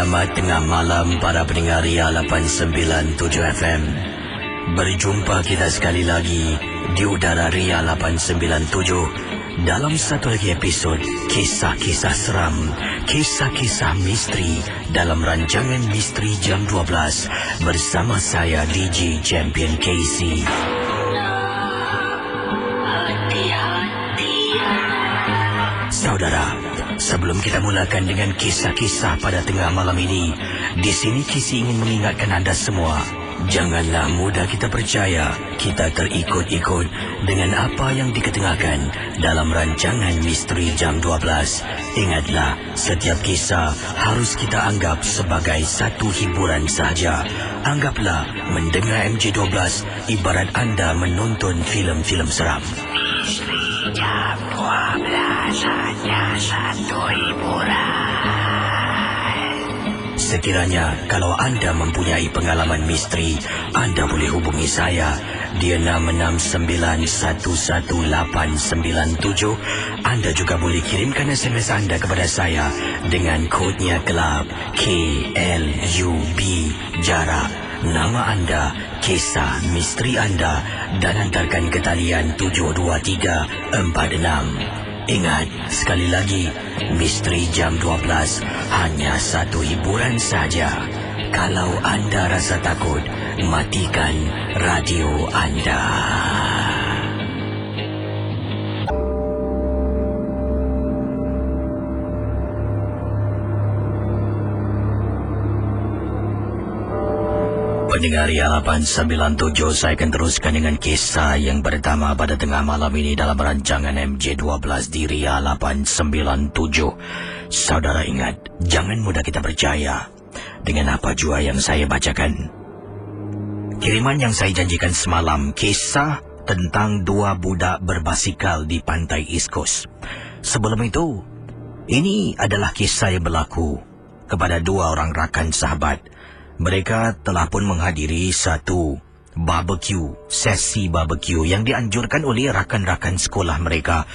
Selamat tengah malam para pendengar Ria 897 FM. Berjumpa kita sekali lagi di udara Ria 897 dalam satu lagi episod Kisah-Kisah Seram, Kisah-Kisah Misteri dalam rancangan Misteri Jam 12 bersama saya DJ Champion KC. Saudara, sebelum kita mulakan dengan kisah-kisah pada tengah malam ini, di sini Kisi ingin mengingatkan anda semua, janganlah mudah kita percaya kita terikut-ikut dengan apa yang diketengahkan dalam rancangan Misteri Jam 12. Ingatlah, setiap kisah harus kita anggap sebagai satu hiburan sahaja. Anggaplah mendengar MJ12 ibarat anda menonton filem-filem seram. Misteri Jam 12 hanya satu hiburan. Sekiranya kalau anda mempunyai pengalaman misteri, anda boleh hubungi saya di 669111897. Anda juga boleh kirimkan SMS anda kepada saya dengan kodnya kelab KLUB, jarak, nama anda, kisah misteri anda dan hantarkan ke talian 72346. Ingat, sekali lagi, Misteri Jam 12 hanya satu hiburan saja. Kalau anda rasa takut, matikan radio anda. Pendengar Ria 897, saya akan teruskan dengan kisah yang pertama pada tengah malam ini dalam rancangan MJ12 di Ria 897. Saudara ingat, jangan mudah kita percaya dengan apa jua yang saya bacakan. Kiriman yang saya janjikan semalam, kisah tentang dua budak berbasikal di pantai East Coast. Sebelum itu, ini adalah kisah yang berlaku kepada dua orang rakan sahabat. Mereka telah pun menghadiri satu sesi barbecue yang dianjurkan oleh rakan-rakan sekolah mereka.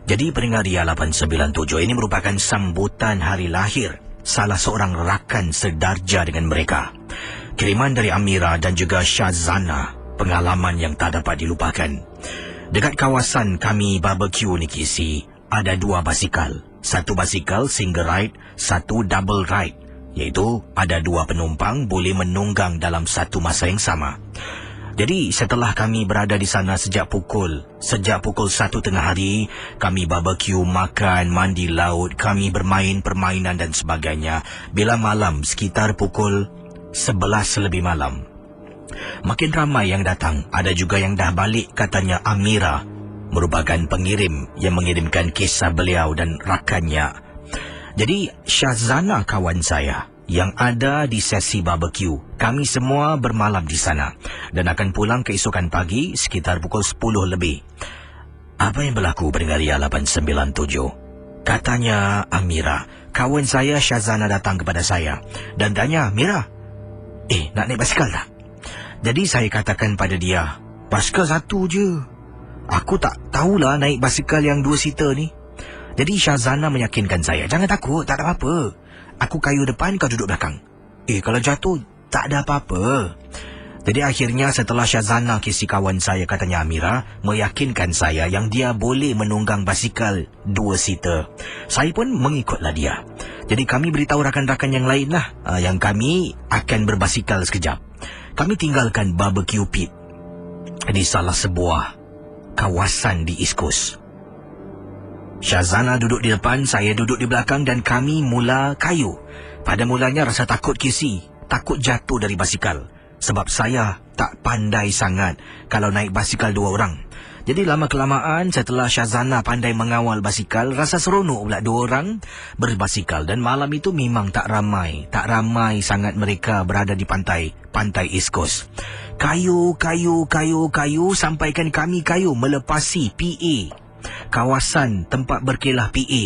Jadi pendengar Ria 897, ini merupakan sambutan hari lahir salah seorang rakan sedarjah dengan mereka. Kiriman dari Amira dan juga Shazana, pengalaman yang tak dapat dilupakan. Dekat kawasan kami barbecue ni Kisi, ada dua basikal. Satu basikal single ride, satu double ride. Iaitu ada dua penumpang boleh menunggang dalam satu masa yang sama. Jadi setelah kami berada di sana sejak pukul 1 tengah hari, kami barbecue, makan, mandi laut, kami bermain permainan dan sebagainya. Bila malam sekitar pukul 11 lebih malam, makin ramai yang datang. Ada juga yang dah balik, katanya Amira, merupakan pengirim yang mengirimkan kisah beliau dan rakannya. Jadi Shazana kawan saya yang ada di sesi barbecue, kami semua bermalam di sana dan akan pulang keesokan pagi sekitar pukul 10 lebih. Apa yang berlaku pendengar Ria 897? Katanya Amira, kawan saya Shazana datang kepada saya dan tanya, "Mira, nak naik basikal tak?" Jadi saya katakan pada dia, "Basikal satu je. Aku tak tahulah naik basikal yang 2-seater ni." Jadi Shazana meyakinkan saya, "Jangan takut, tak ada apa-apa. Aku kayu depan, kau duduk belakang. Kalau jatuh, tak ada apa-apa." Jadi akhirnya setelah Shazana, kisi kawan saya, katanya Amira, meyakinkan saya yang dia boleh menunggang basikal 2-seater, saya pun mengikutlah dia. Jadi kami beritahu rakan-rakan yang lain lah, yang kami akan berbasikal sekejap. Kami tinggalkan barbecue pit di salah sebuah kawasan di East Coast. Shazana duduk di depan, saya duduk di belakang dan kami mula kayu. Pada mulanya rasa takut Kisi, takut jatuh dari basikal. Sebab saya tak pandai sangat kalau naik basikal dua orang. Jadi lama-kelamaan setelah Shazana pandai mengawal basikal, rasa seronok pula dua orang berbasikal. Dan malam itu memang tak ramai sangat mereka berada di pantai East Coast. Kayu sampaikan kami kayu melepasi PA, kawasan tempat berkelah PA.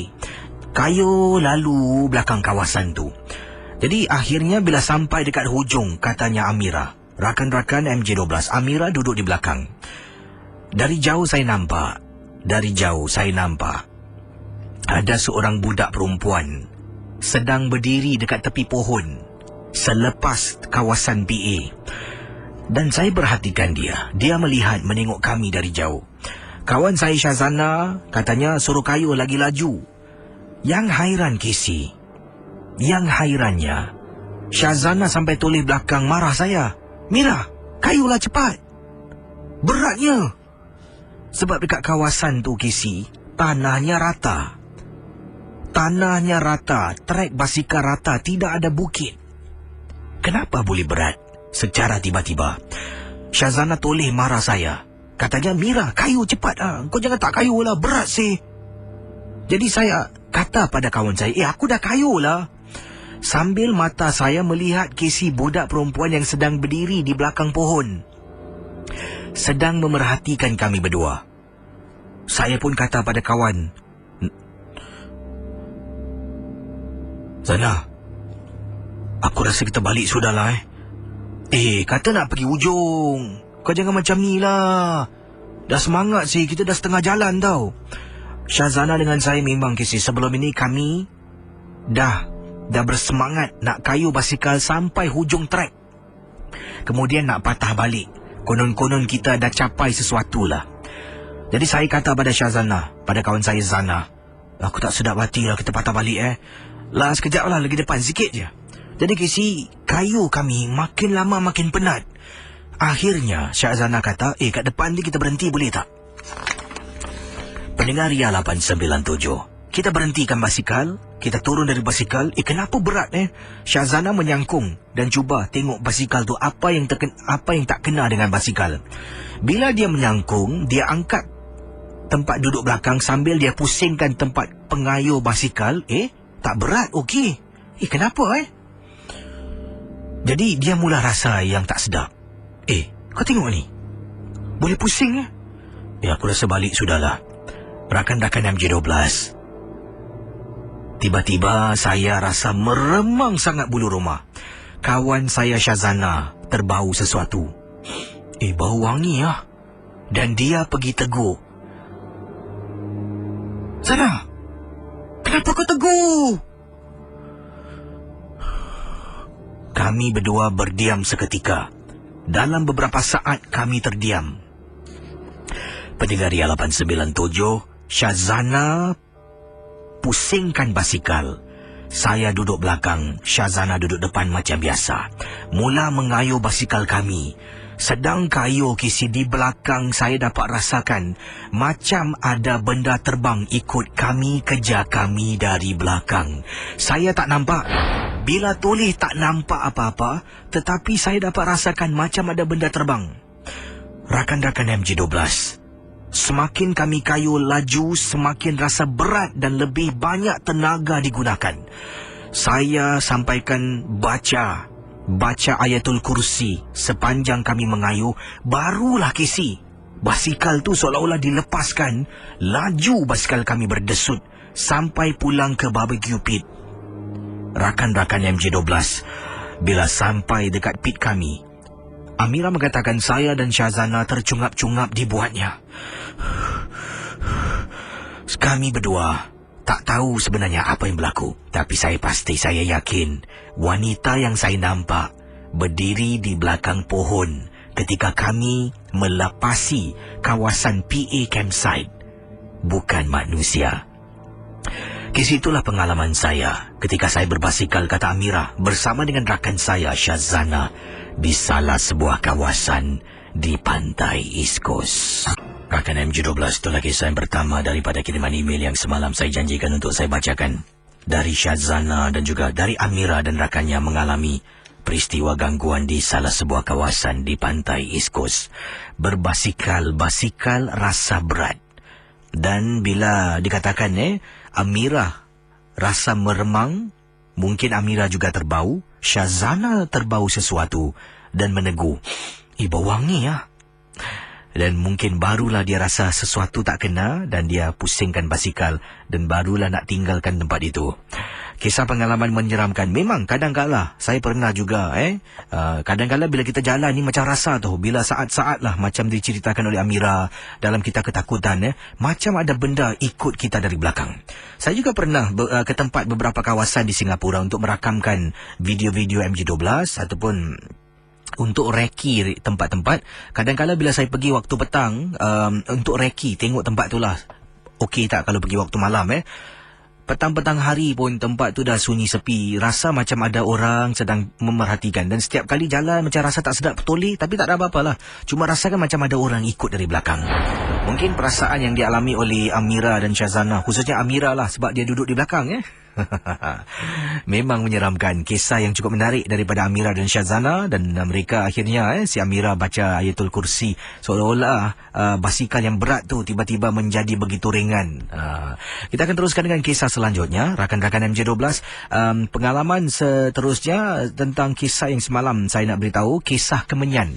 Kayu lalu belakang kawasan tu. Jadi akhirnya bila sampai dekat hujung, katanya Amira, rakan-rakan MJ12, Amira duduk di belakang. Dari jauh saya nampak ada seorang budak perempuan sedang berdiri dekat tepi pohon selepas kawasan PA. Dan saya perhatikan dia. Dia menengok kami dari jauh. Kawan saya Syazana katanya suruh kayu lagi laju. Yang hairan Casey, yang hairannya, Syazana sampai toleh belakang marah saya. Mira, kayulah cepat. Beratnya. Sebab dekat kawasan tu Casey, tanahnya rata. Tanahnya rata, trek basikal rata, tidak ada bukit. Kenapa boleh berat? Secara tiba-tiba, Syazana toleh marah saya. Katanya, Mira, kayu cepat. Kau jangan tak kayu lah, berat sih. Jadi saya kata pada kawan saya, aku dah kayu lah. Sambil mata saya melihat Casey, budak perempuan yang sedang berdiri di belakang pohon, sedang memerhatikan kami berdua. Saya pun kata pada kawan, Zana, aku rasa kita balik sudahlah. Kata nak pergi ujung. Kau jangan macam ni lah. Dah semangat sih, kita dah setengah jalan tau. Syazana dengan saya memang Casey, sebelum ini kami dah bersemangat nak kayu basikal sampai hujung trek. Kemudian nak patah balik. Konon-konon kita dah capai sesuatu lah. Jadi saya kata pada Syazana, pada kawan saya Zana, aku tak sedap hati lah kita patah balik Lah sekejap lah, lagi depan sikit je. Jadi Casey, kayu kami makin lama makin penat. Akhirnya Syazana kata, kat depan ni kita berhenti boleh tak? Pendengar Ria 897, kita berhentikan basikal. Kita turun dari basikal. Kenapa berat Syazana menyangkung dan cuba tengok basikal tu apa yang tak kena dengan basikal. Bila dia menyangkung, dia angkat tempat duduk belakang sambil dia pusingkan tempat pengayuh basikal. Tak berat, okey. Kenapa Jadi dia mula rasa yang tak sedap. Kau tengok ni, boleh pusing aku rasa balik sudahlah. Rakan-rakan MJ12, tiba-tiba saya rasa meremang sangat bulu roma. Kawan saya Syazana terbau sesuatu. Bau wangi Dan dia pergi tegur. Zana, kenapa kau tegur? Kami berdua berdiam seketika. Dalam beberapa saat kami terdiam. Pendengar Ria 897, Syazana pusingkan basikal. Saya duduk belakang, Syazana duduk depan macam biasa. Mula mengayuh basikal kami. Sedang kayuh Casey, di belakang saya dapat rasakan macam ada benda terbang ikut kami, kejar kami dari belakang. Saya tak nampak. Bila toleh tak nampak apa-apa, tetapi saya dapat rasakan macam ada benda terbang. Rakan-rakan MJ12, semakin kami kayuh laju, semakin rasa berat dan lebih banyak tenaga digunakan. Saya sampaikan baca Ayatul Kursi sepanjang kami mengayuh. Barulah Casey, basikal tu seolah-olah dilepaskan. Laju basikal kami berdesut sampai pulang ke barbecue pit. Rakan-rakan MJ12, bila sampai dekat pit kami, Amira mengatakan saya dan Syazana tercungap-cungap dibuatnya. Kami berdua tak tahu sebenarnya apa yang berlaku, tapi saya yakin wanita yang saya nampak berdiri di belakang pohon ketika kami melepasi kawasan PA campsite bukan manusia. Kisitulah pengalaman saya ketika saya berbasikal, kata Amira, bersama dengan rakan saya Syazana di salah sebuah kawasan di pantai East Coast. Rakan MJ12, itulah kisah yang pertama daripada kiriman email yang semalam saya janjikan untuk saya bacakan. Dari Syazana dan juga dari Amira dan rakannya mengalami peristiwa gangguan di salah sebuah kawasan di pantai East Coast. Basikal rasa berat. Dan bila dikatakan Amira rasa meremang, mungkin Amira juga terbau, Syazana terbau sesuatu dan menegur, bau wangi Dan mungkin barulah dia rasa sesuatu tak kena dan dia pusingkan basikal dan barulah nak tinggalkan tempat itu. Kisah pengalaman menyeramkan. Memang kadang-kala saya pernah juga kadang-kala bila kita jalan ni macam rasa tu, bila saat-saat lah macam diceritakan oleh Amira dalam Kita Ketakutan, macam ada benda ikut kita dari belakang. Saya juga pernah ke tempat beberapa kawasan di Singapura untuk merakamkan video-video MJ12 ataupun untuk reki tempat-tempat. Kadang-kala bila saya pergi waktu petang untuk reki, tengok tempat tu lah okey tak kalau pergi waktu malam petang-petang hari pun tempat tu dah sunyi sepi, rasa macam ada orang sedang memerhatikan. Dan setiap kali jalan macam rasa tak sedap petoleh, tapi tak ada apa-apa lah, cuma rasakan macam ada orang ikut dari belakang. Mungkin perasaan yang dialami oleh Amira dan Syazana, khususnya Amira lah sebab dia duduk di belakang Memang menyeramkan. Kisah yang cukup menarik daripada Amira dan Syazana, dan mereka akhirnya si Amira baca Ayatul Kursi seolah-olah basikal yang berat tu tiba-tiba menjadi begitu ringan. Kita akan teruskan dengan kisah selanjutnya, rakan-rakan MJ12. Pengalaman seterusnya tentang kisah yang semalam saya nak beritahu, kisah kemenyan.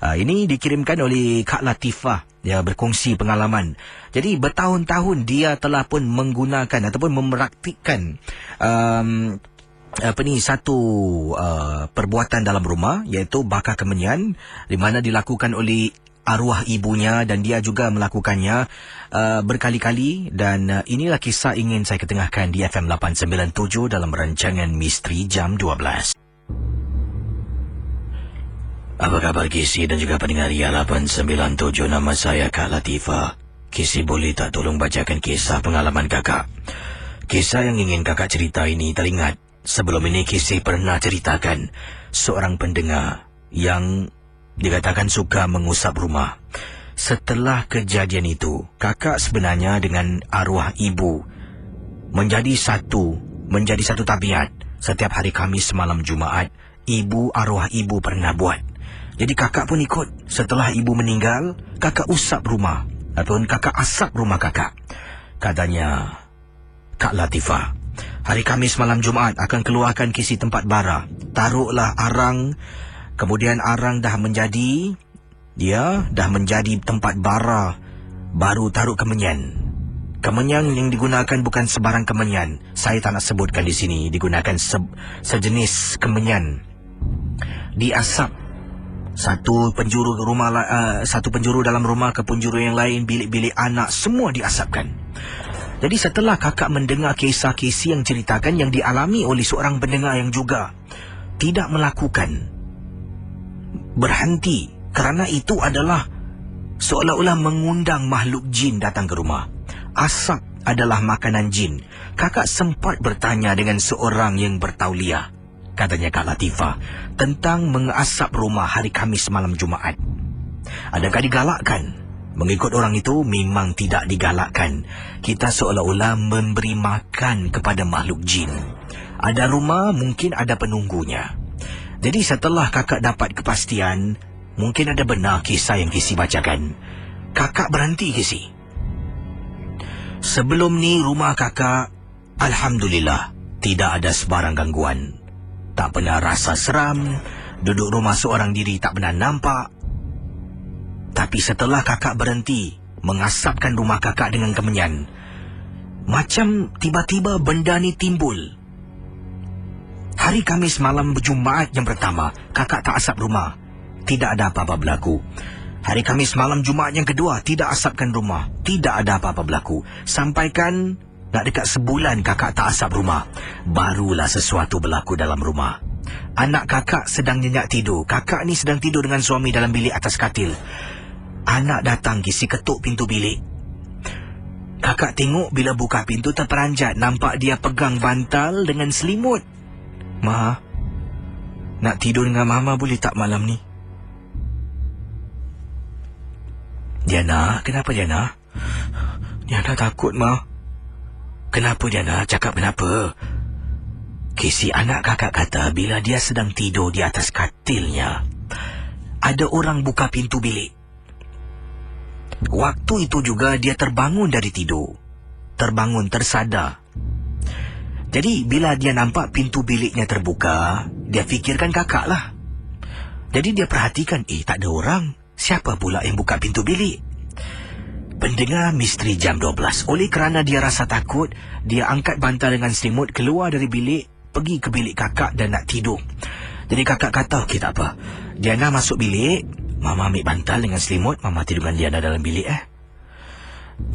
Ini dikirimkan oleh Kak Latifah. Dia berkongsi pengalaman. Jadi bertahun-tahun dia telah pun menggunakan ataupun mempraktikkan satu perbuatan dalam rumah, iaitu bakar kemenyan, di mana dilakukan oleh arwah ibunya, dan dia juga melakukannya berkali-kali. Dan inilah kisah ingin saya ketengahkan di FM 897 dalam rancangan Misteri Jam 12. Apa khabar Kisi dan juga pendengar Ria 897? Nama saya Kak Latifah. Kisi boleh tak tolong bacakan kisah pengalaman kakak? Kisah yang ingin kakak cerita ini teringat sebelum ini Kisi pernah ceritakan seorang pendengar yang dikatakan suka mengusap rumah. Setelah kejadian itu, kakak sebenarnya dengan arwah ibu menjadi satu tabiat. Setiap hari Khamis malam Jumaat, arwah ibu pernah buat. Jadi kakak pun ikut. Setelah ibu meninggal, kakak usap rumah ataupun kakak asap rumah kakak. Katanya Kak Latifah, hari Khamis malam Jumaat akan keluarkan kisi tempat bara. Taruhlah arang, kemudian arang dah menjadi tempat bara, baru taruh kemenyan. Kemenyan yang digunakan bukan sebarang kemenyan. Saya tak nak sebutkan di sini. Digunakan sejenis kemenyan. Diasap satu penjuru dalam rumah ke penjuru yang lain, bilik-bilik anak, semua diasapkan. Jadi setelah kakak mendengar kisah-kisah yang ceritakan yang dialami oleh seorang pendengar yang juga tidak melakukan, berhenti, kerana itu adalah seolah-olah mengundang makhluk jin datang ke rumah. Asap adalah makanan jin. Kakak sempat bertanya dengan seorang yang bertauliah, katanya Kak Latifah, tentang mengasap rumah hari Khamis malam Jumaat. Adakah digalakkan? Mengikut orang itu, memang tidak digalakkan. Kita seolah-olah memberi makan kepada makhluk jin. Ada rumah, mungkin ada penunggunya. Jadi setelah kakak dapat kepastian, mungkin ada benar kisah yang Kisi bacakan, kakak berhenti Kisi. Sebelum ni rumah kakak, alhamdulillah, tidak ada sebarang gangguan. Tak pernah rasa seram, duduk rumah seorang diri tak pernah nampak. Tapi setelah kakak berhenti mengasapkan rumah kakak dengan kemenyan, macam tiba-tiba benda ni timbul. Hari Khamis malam Jumaat yang pertama, kakak tak asap rumah, tidak ada apa-apa berlaku. Hari Khamis malam Jumaat yang kedua, tidak asapkan rumah, tidak ada apa-apa berlaku. Sampaikan nak dekat sebulan kakak tak asap rumah, barulah sesuatu berlaku dalam rumah. Anak kakak sedang nyenyak tidur. Kakak ni sedang tidur dengan suami dalam bilik atas katil. Anak datang, Kisi ketuk pintu bilik. Kakak tengok bila buka pintu terperanjat, nampak dia pegang bantal dengan selimut. Ma, nak tidur dengan Mama boleh tak malam ni? Diana, kenapa Diana? Diana takut, Ma. Kenapa Diana? Cakap kenapa? Kisi, anak kakak kata bila dia sedang tidur di atas katilnya, ada orang buka pintu bilik. Waktu itu juga dia terbangun dari tidur. Terbangun, tersadar. Jadi bila dia nampak pintu biliknya terbuka, dia fikirkan kakak lah. Jadi dia perhatikan, tak ada orang. Siapa pula yang buka pintu bilik? Pendengar misteri jam 12. Oleh kerana dia rasa takut, dia angkat bantal dengan selimut, keluar dari bilik, pergi ke bilik kakak dan nak tidur. Jadi kakak kata, okey tak apa. Diana masuk bilik, Mama ambil bantal dengan selimut, Mama tidur dengan Diana dalam bilik.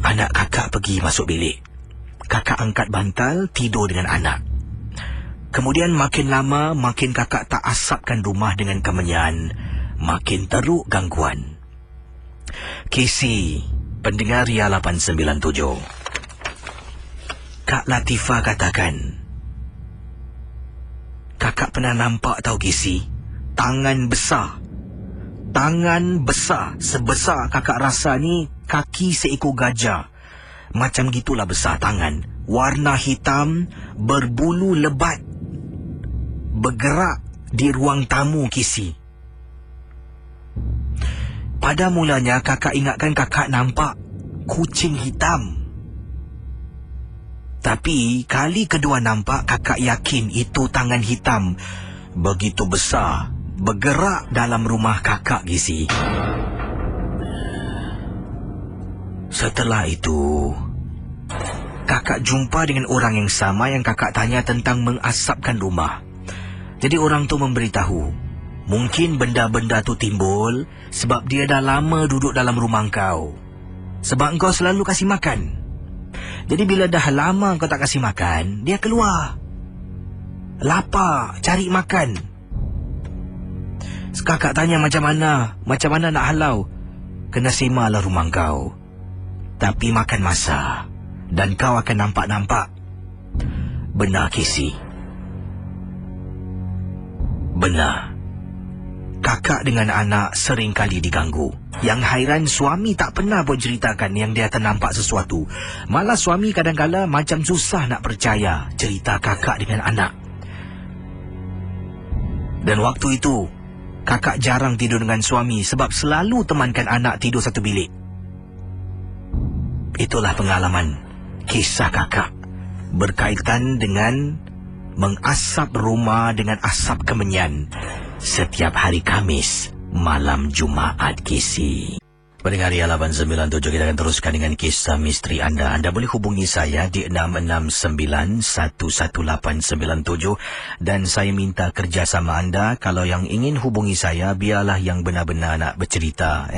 Anak kakak pergi masuk bilik. Kakak angkat bantal, tidur dengan anak. Kemudian makin lama, makin kakak tak asapkan rumah dengan kemenyan. Makin teruk gangguan. Casey, pendengar Ria 897. Kak Latifah katakan, kakak pernah nampak tahu Casey, tangan besar sebesar kakak rasa ni kaki seekor gajah. Macam gitulah besar tangan, warna hitam, berbulu lebat, bergerak di ruang tamu Casey. Pada mulanya kakak ingatkan kakak nampak kucing hitam. Tapi kali kedua nampak, kakak yakin itu tangan hitam begitu besar bergerak dalam rumah kakak Gizi. Setelah itu, kakak jumpa dengan orang yang sama yang kakak tanya tentang mengasapkan rumah. Jadi orang tu memberitahu, mungkin benda-benda tu timbul sebab dia dah lama duduk dalam rumah kau. Sebab kau selalu kasih makan. Jadi bila dah lama kau tak kasih makan, dia keluar. Lapar, cari makan. Kakak tanya macam mana nak halau. Kena semalah rumah kau. Tapi makan masa. Dan kau akan nampak-nampak. Benar, Casey. Benar. Kakak dengan anak sering kali diganggu. Yang hairan, suami tak pernah pun ceritakan yang dia ternampak sesuatu. Malah suami kadang-kala macam susah nak percaya cerita kakak dengan anak. Dan waktu itu, kakak jarang tidur dengan suami sebab selalu temankan anak tidur satu bilik. Itulah pengalaman kisah kakak berkaitan dengan mengasap rumah dengan asap kemenyan setiap hari Khamis malam Jumaat, Casey. Pendengar Ria 897, kita akan teruskan dengan kisah misteri anda. Anda boleh hubungi saya di 669-11897 dan saya minta kerjasama anda. Kalau yang ingin hubungi saya, biarlah yang benar-benar nak bercerita.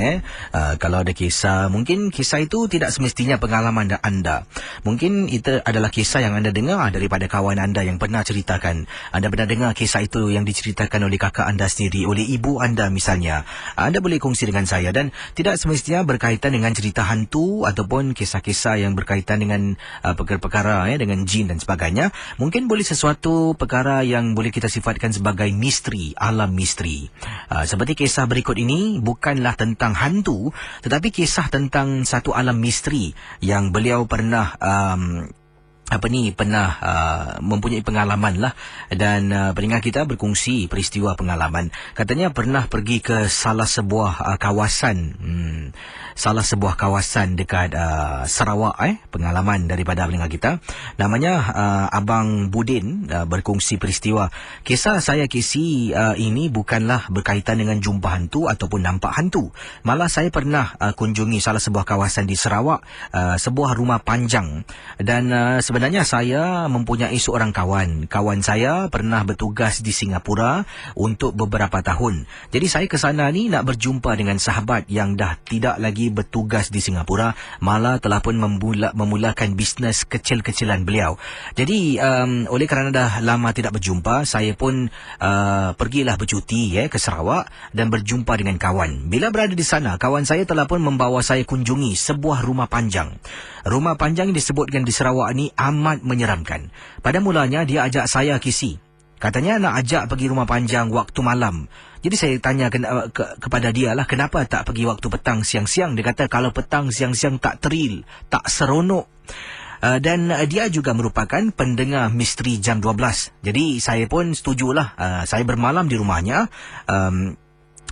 Kalau ada kisah, mungkin kisah itu tidak semestinya pengalaman anda. Mungkin itu adalah kisah yang anda dengar daripada kawan anda yang pernah ceritakan. Anda pernah dengar kisah itu yang diceritakan oleh kakak anda sendiri, oleh ibu anda misalnya. Anda boleh kongsi dengan saya dan tidak semestinya berkaitan dengan cerita hantu ataupun kisah-kisah yang berkaitan dengan perkara-perkara dengan jin dan sebagainya. Mungkin boleh sesuatu perkara yang boleh kita sifatkan sebagai misteri, alam misteri. Seperti kisah berikut ini bukanlah tentang hantu, tetapi kisah tentang satu alam misteri yang beliau pernah mempunyai pengalaman lah. Dan pendengar kita berkongsi peristiwa pengalaman. Katanya pernah pergi ke salah sebuah kawasan dekat Sarawak. Pengalaman daripada pendengar kita, namanya Abang Budin, berkongsi peristiwa. Kisah saya Casey ini bukanlah berkaitan dengan jumpa hantu ataupun nampak hantu. Malah saya pernah kunjungi salah sebuah kawasan di Sarawak, sebuah rumah panjang. Dan sebenarnya saya mempunyai seorang kawan. Kawan saya pernah bertugas di Singapura untuk beberapa tahun. Jadi saya ke sana ni nak berjumpa dengan sahabat yang dah tidak lagi bertugas di Singapura, malah telah pun memulakan bisnes kecil-kecilan beliau. Jadi oleh kerana dah lama tidak berjumpa, saya pun pergilah bercuti ke Sarawak dan berjumpa dengan kawan. Bila berada di sana, kawan saya telah pun membawa saya kunjungi sebuah rumah panjang. Rumah panjang yang disebutkan di Sarawak ni amat menyeramkan. Pada mulanya dia ajak saya Casey. Katanya nak ajak pergi rumah panjang waktu malam. Jadi saya tanya kepada dia lah, kenapa tak pergi waktu petang siang-siang? Dia kata kalau petang siang-siang tak thrill, tak seronok. Dan dia juga merupakan pendengar misteri jam 12. Jadi saya pun setujulah. Saya bermalam di rumahnya.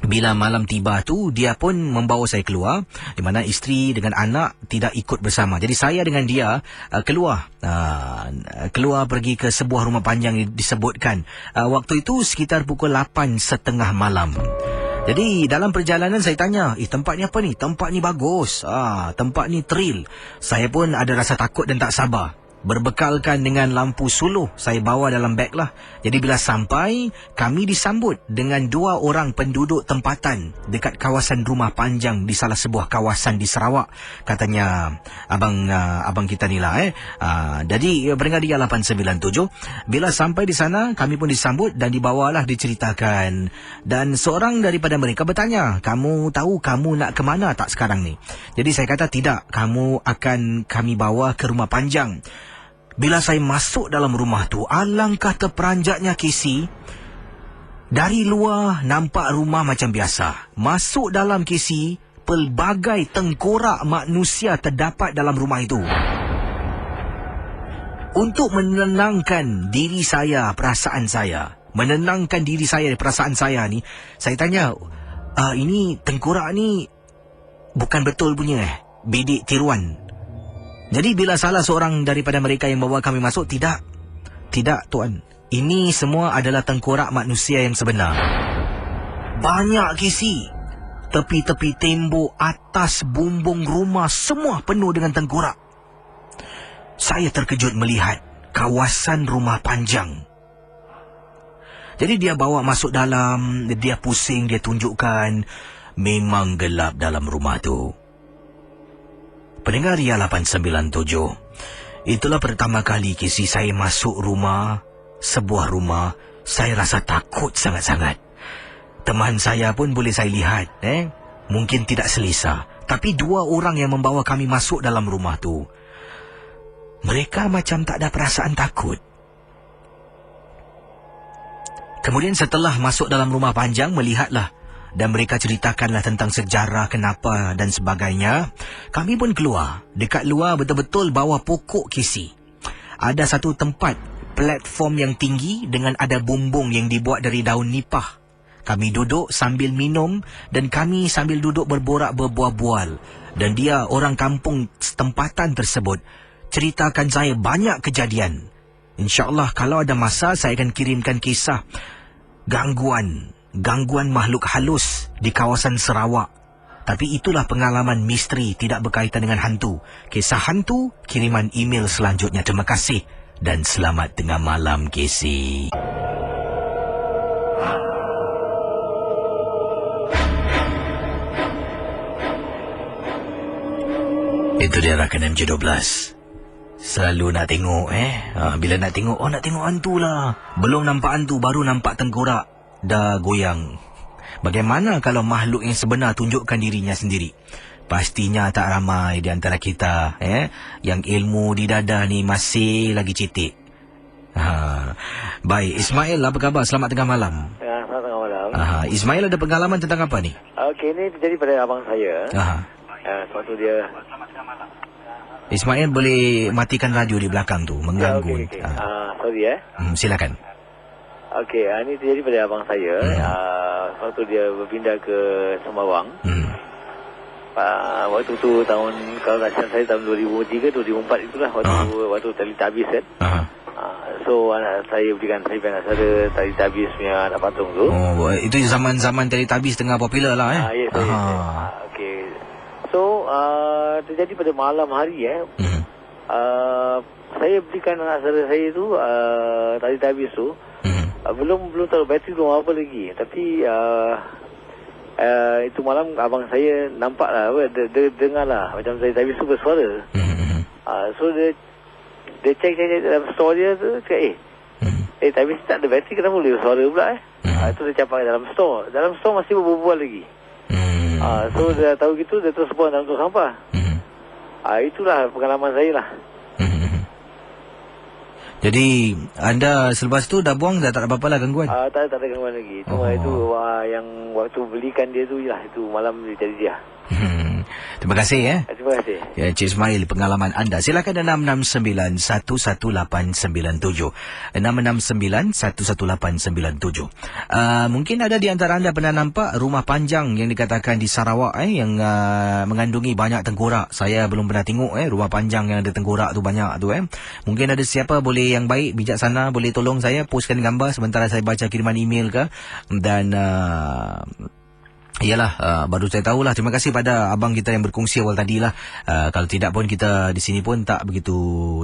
Bila malam tiba tu, dia pun membawa saya keluar, di mana isteri dengan anak tidak ikut bersama. Jadi saya dengan dia keluar pergi ke sebuah rumah panjang yang disebutkan. Waktu itu sekitar pukul 8.30 malam. Jadi dalam perjalanan saya tanya, tempat ni apa ni? Tempat ni bagus. Tempat ni thrill. Saya pun ada rasa takut dan tak sabar. Berbekalkan dengan lampu suluh, saya bawa dalam beg lah. Jadi bila sampai, kami disambut dengan 2 orang penduduk tempatan dekat kawasan Rumah Panjang di salah sebuah kawasan di Sarawak. Katanya abang kita ni lah. Jadi pendengar Ria 897, bila sampai di sana, kami pun disambut dan dibawalah diceritakan. Dan seorang daripada mereka bertanya, kamu tahu kamu nak ke mana tak sekarang ni? Jadi saya kata tidak, kamu akan kami bawa ke Rumah Panjang. Bila saya masuk dalam rumah tu, alangkah terperanjatnya Casey. Dari luar nampak rumah macam biasa. Masuk dalam Casey, pelbagai tengkorak manusia terdapat dalam rumah itu. Untuk menenangkan diri saya, perasaan saya, perasaan saya ni, saya tanya, ini tengkorak ni bukan betul punya bidik tiruan. Jadi bila salah seorang daripada mereka yang bawa kami masuk, tidak tuan, ini semua adalah tengkorak manusia yang sebenar. Banyak Casey. Tepi-tepi tembok, atas bumbung rumah, semua penuh dengan tengkorak. Saya terkejut melihat kawasan Rumah Panjang. Jadi dia bawa masuk dalam, dia pusing, dia tunjukkan. Memang gelap dalam rumah tu. Pendengar Ria 897, itulah pertama kali Casey saya masuk sebuah rumah, saya rasa takut sangat-sangat. Teman saya pun boleh saya lihat, mungkin tidak selesa. Tapi 2 orang yang membawa kami masuk dalam rumah tu, mereka macam tak ada perasaan takut. Kemudian setelah masuk dalam Rumah Panjang, melihatlah dan mereka ceritakanlah tentang sejarah, kenapa dan sebagainya. Kami pun keluar. Dekat luar betul-betul bawah pokok Casey. Ada satu tempat, platform yang tinggi dengan ada bumbung yang dibuat dari daun nipah. Kami duduk sambil minum dan kami sambil duduk berborak berbual-bual. Dan dia orang kampung tempatan tersebut ceritakan saya banyak kejadian. InsyaAllah kalau ada masa saya akan kirimkan kisah gangguan makhluk halus di kawasan Sarawak. Tapi itulah pengalaman misteri tidak berkaitan dengan hantu. Kisah hantu, kiriman email selanjutnya. Terima kasih dan selamat tengah malam, Casey. Itu dia rakan MJ12. Selalu nak tengok bila nak tengok, nak tengok hantu lah. Belum nampak hantu, baru nampak tengkorak dah goyang. Bagaimana kalau makhluk yang sebenar tunjukkan dirinya sendiri? Pastinya tak ramai di antara kita yang ilmu di dada ni masih lagi cetek. Baik, Ismail, apa khabar? Selamat tengah malam. Selamat tengah malam. Ismail ada pengalaman tentang apa ni? Okey, ini terjadi pada abang saya. Suatu dia. Ismail, boleh matikan radio di belakang tu, mengganggu. Okay. Sorry silakan. Okey, ini terjadi pada abang saya. Waktu dia berpindah ke Sembawang. Waktu tu tahun, kalau tak salah saya tahun 2003, 2004 itulah waktu Teletubbies kan. So anak saya berikan saya anak saya Teletubbies punya anak patung tu. Oh, itu zaman-zaman Teletubbies tengah popular lah Yes. Okey. So terjadi pada malam hari saya berikan anak saya tu Teletubbies tu. Belum tahu bateri belum apa lagi. Tapi itu malam abang saya nampak lah, dengar lah macam Teletubbies tu bersuara. So dia cek dalam store dia tu, cakap Teletubbies tak ada bateri, kenapa boleh bersuara pula Itu dia campak dalam store. Dalam store masih berbual lagi. So dia tahu gitu, dia terus buang dalam tong sampah. Itulah pengalaman saya lah. Jadi anda selepas tu dah buang, dah tak ada apa-apa lah gangguan? Tak ada gangguan lagi. Cuma itu yang waktu belikan dia tu lah, itu malam dia jadi dia. Terima kasih Terima kasih. Ya, Cik Ismail, pengalaman anda. Silakan 669-11897. 669-11897. Mungkin ada di antara anda pernah nampak Rumah Panjang yang dikatakan di Sarawak yang mengandungi banyak tengkorak. Saya belum pernah tengok Rumah Panjang yang ada tengkorak tu banyak tu Mungkin ada siapa boleh yang baik, bijaksana, boleh tolong saya postkan gambar sementara saya baca kiriman email ke. Dan Yalah, baru saya tahulah. Terima kasih pada abang kita yang berkongsi awal tadilah. Kalau tidak pun kita di sini pun tak begitu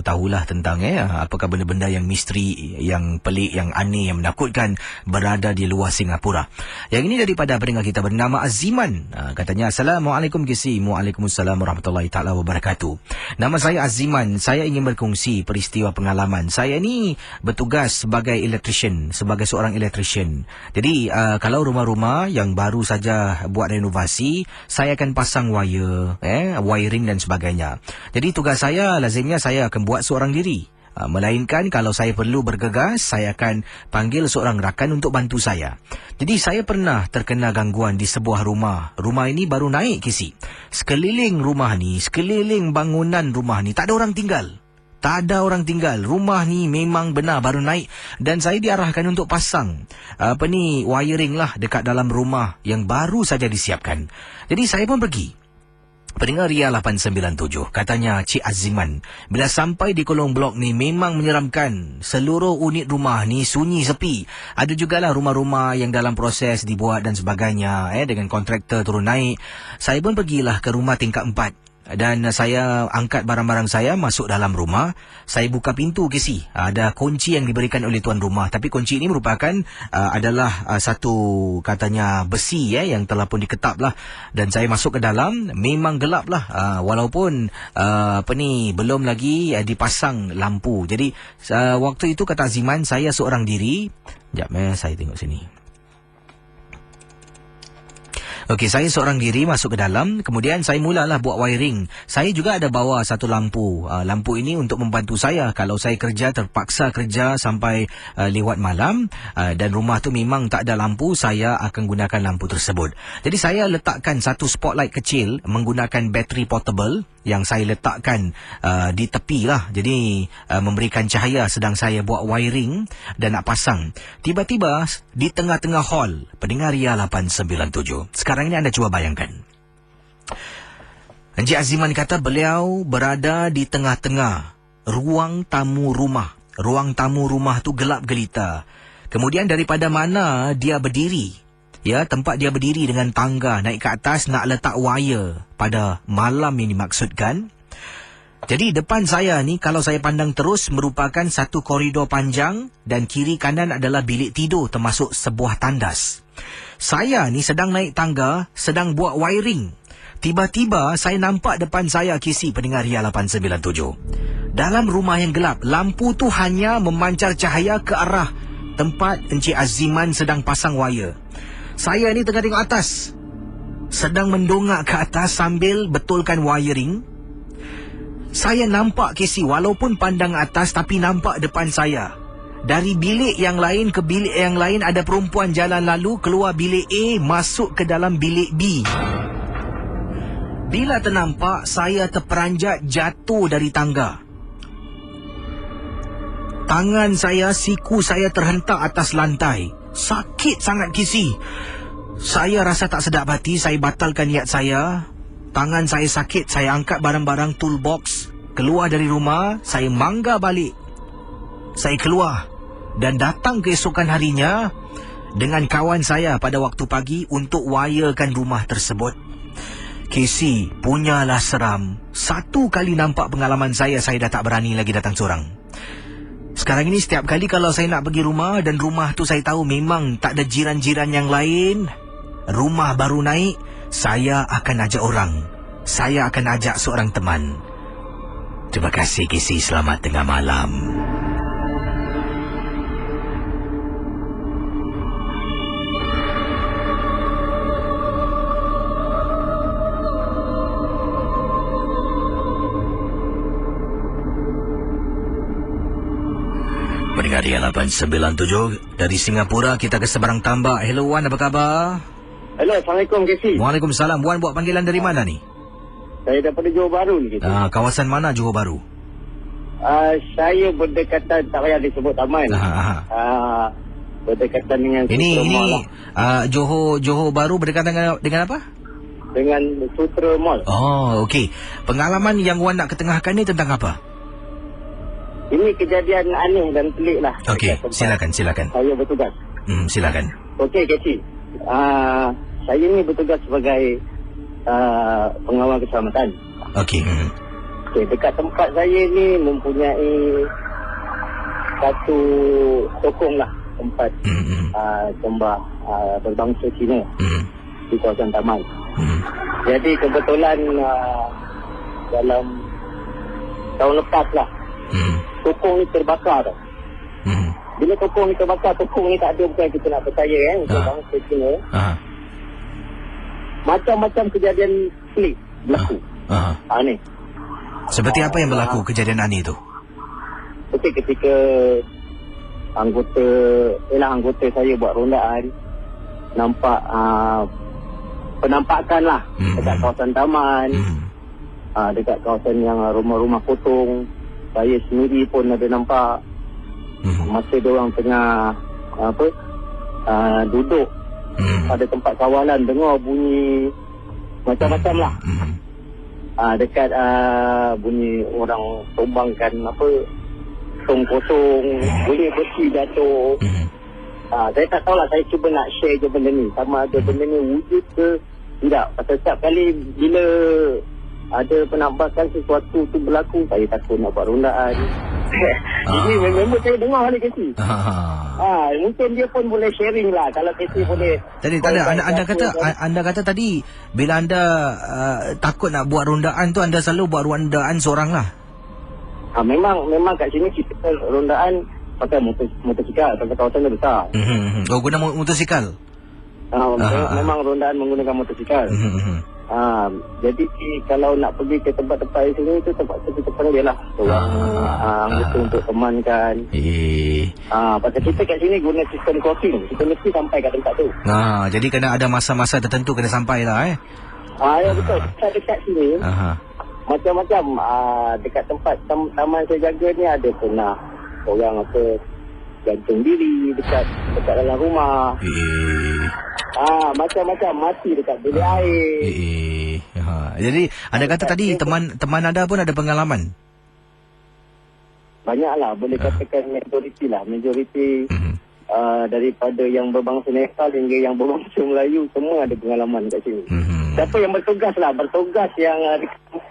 tahulah tentang apakah benda-benda yang misteri, yang pelik, yang aneh, yang menakutkan berada di luar Singapura. Yang ini daripada pendengar kita bernama Aziman. Katanya, Assalamualaikum KC. Waalaikumsalam warahmatullahi taala wabarakatuh. Nama saya Aziman. Saya ingin berkongsi peristiwa pengalaman. Saya ni bertugas sebagai electrician, sebagai seorang electrician. Jadi kalau rumah-rumah yang baru saja buat renovasi, saya akan pasang wire, wiring dan sebagainya. Jadi tugas saya lazimnya saya akan buat seorang diri. Melainkan kalau saya perlu bergegas, saya akan panggil seorang rakan untuk bantu saya. Jadi saya pernah terkena gangguan di sebuah rumah. Rumah ini baru naik KC. Sekeliling rumah ni, sekeliling bangunan rumah ni tak ada orang tinggal. Tak ada orang tinggal. Rumah ni memang benar baru naik. Dan saya diarahkan untuk pasang wiring lah dekat dalam rumah yang baru saja disiapkan. Jadi saya pun pergi. Pendengar Ria 897, katanya Cik Aziman, bila sampai di kolong blok ni memang menyeramkan. Seluruh unit rumah ni sunyi sepi. Ada jugalah rumah-rumah yang dalam proses dibuat dan sebagainya, dengan kontraktor turun naik. Saya pun pergilah ke rumah tingkat 4. Dan saya angkat barang-barang saya masuk dalam rumah. Saya buka pintu KC. Ada kunci yang diberikan oleh tuan rumah. Tapi kunci ini merupakan adalah satu katanya besi yang telah pun diketap lah. Dan saya masuk ke dalam. Memang gelap lah. Walaupun belum lagi dipasang lampu. Jadi waktu itu kata Aziman, saya seorang diri. Sekejap saya tengok sini. Okey, saya seorang diri masuk ke dalam. Kemudian saya mulalah buat wiring. Saya juga ada bawa satu lampu. Lampu ini untuk membantu saya. Kalau saya terpaksa kerja sampai lewat malam. Dan rumah tu memang tak ada lampu, saya akan gunakan lampu tersebut. Jadi saya letakkan satu spotlight kecil menggunakan bateri portable. Yang saya letakkan di tepi lah. Jadi memberikan cahaya sedang saya buat wiring dan nak pasang. Tiba-tiba di tengah-tengah hall, pendengar Ria 897. Sekarang ini anda cuba bayangkan. Encik Aziman kata beliau berada di tengah-tengah ruang tamu rumah. Ruang tamu rumah tu gelap gelita. Kemudian daripada mana dia berdiri, tempat dia berdiri dengan tangga naik ke atas nak letak wire pada malam yang dimaksudkan. Jadi depan saya ni kalau saya pandang terus merupakan satu koridor panjang dan kiri kanan adalah bilik tidur termasuk sebuah tandas. Saya ni sedang naik tangga, sedang buat wiring. Tiba-tiba saya nampak depan saya KC pendengar Ria 897. Dalam rumah yang gelap, lampu tu hanya memancar cahaya ke arah tempat Encik Aziman sedang pasang wire. Saya ni tengah tengok atas, sedang mendongak ke atas sambil betulkan wiring. Saya nampak KC walaupun pandang atas tapi nampak depan saya. Dari bilik yang lain ke bilik yang lain ada perempuan jalan lalu, keluar bilik A masuk ke dalam bilik B. Bila ternampak, saya terperanjat jatuh dari tangga. Tangan saya, siku saya terhentak atas lantai. Sakit sangat KC. Saya rasa tak sedap hati, saya batalkan niat saya. Tangan saya sakit, saya angkat barang-barang toolbox, keluar dari rumah, saya mangga balik. Saya keluar dan datang keesokan harinya dengan kawan saya pada waktu pagi untuk wirekan rumah tersebut. KC, punyalah seram. Satu kali nampak pengalaman saya dah tak berani lagi datang seorang. Sekarang ini setiap kali kalau saya nak pergi rumah dan rumah tu saya tahu memang tak ada jiran-jiran yang lain, rumah baru naik, saya akan ajak orang. Saya akan ajak seorang teman. Terima kasih KC, selamat tengah malam. Pendengar Ria 897 dari Singapura, kita ke seberang tambak. Hello Wan, apa khabar? Hello, Assalamualaikum KC. Waalaikumsalam. Wan buat panggilan dari mana ni? Saya daripada Johor Bahru ni KC. Kawasan mana Johor Bahru? Saya berdekatan, tak payah disebut taman. Berdekatan dengan Sutra Mall. Johor Bahru berdekatan dengan apa? Dengan Sutra Mall. Oh, okey. Pengalaman yang Wan nak ketengahkan ni tentang apa? Ini kejadian aneh dan pelik lah. Okey, silakan. Saya bertugas. Silakan. Okey, KC. saya ni bertugas sebagai pengawal keselamatan. Okey. Okey, dekat tempat saya ni mempunyai satu tokong lah tempat sembah berbangsa Cina di kawasan taman. Jadi kebetulan dalam tahun lepas lah tokong ni terbakar tau. Bila tokong ni terbakar, tokong ni tak ada, bukan kita nak percaya untuk bangsa Cina. Macam-macam kejadian pelik berlaku. Ni Seperti apa yang berlaku kejadian Ani tu? okey, ketika anggota saya buat rondaan, nampak penampakan lah dekat kawasan taman, dekat kawasan yang rumah-rumah potong. Saya sendiri pun ada nampak masa diorang tengah duduk pada tempat kawalan, dengar bunyi macam-macam lah. Dekat bunyi orang tombangkan tong kosong, bunyi besi jatuh. Saya tak tahulah, saya cuba nak share je benda ni, sama ada benda ni wujud ke tidak. Pasal setiap kali bila ada penampakan sesuatu tu berlaku, saya takut nak buat rondaan. Ini member saya dengar ni Casey. Mungkin dia pun boleh sharing lah, kalau Casey boleh. Tadi anda kata tadi bila anda takut nak buat rondaan tu, anda selalu buat rondaan seorang lah. Memang kat sini kita rondaan pakai motosikal, pasal kawasan dia besar. Oh, guna motosikal. Memang rondaan menggunakan motosikal. Jadi kalau nak pergi ke tempat-tempat sini tu, tempat tu kita panggil lah anggota untuk temankan. Pasal kita kat sini guna sistem crossing, kita mesti sampai kat tempat tu. Jadi kena ada masa-masa tertentu kena sampai lah Ya betul. Kita dekat sini macam-macam. Dekat tempat taman saya jaga ni ada pernah orang gantung diri dekat dalam rumah. Macam-macam, mati dekat bilik air. Jadi anda kata tadi teman anda pun ada pengalaman? Banyaklah, boleh katakan majoriti daripada yang berbangsa Nepal hingga yang berbangsa Melayu, semua ada pengalaman kat sini. Siapa yang bertugas yang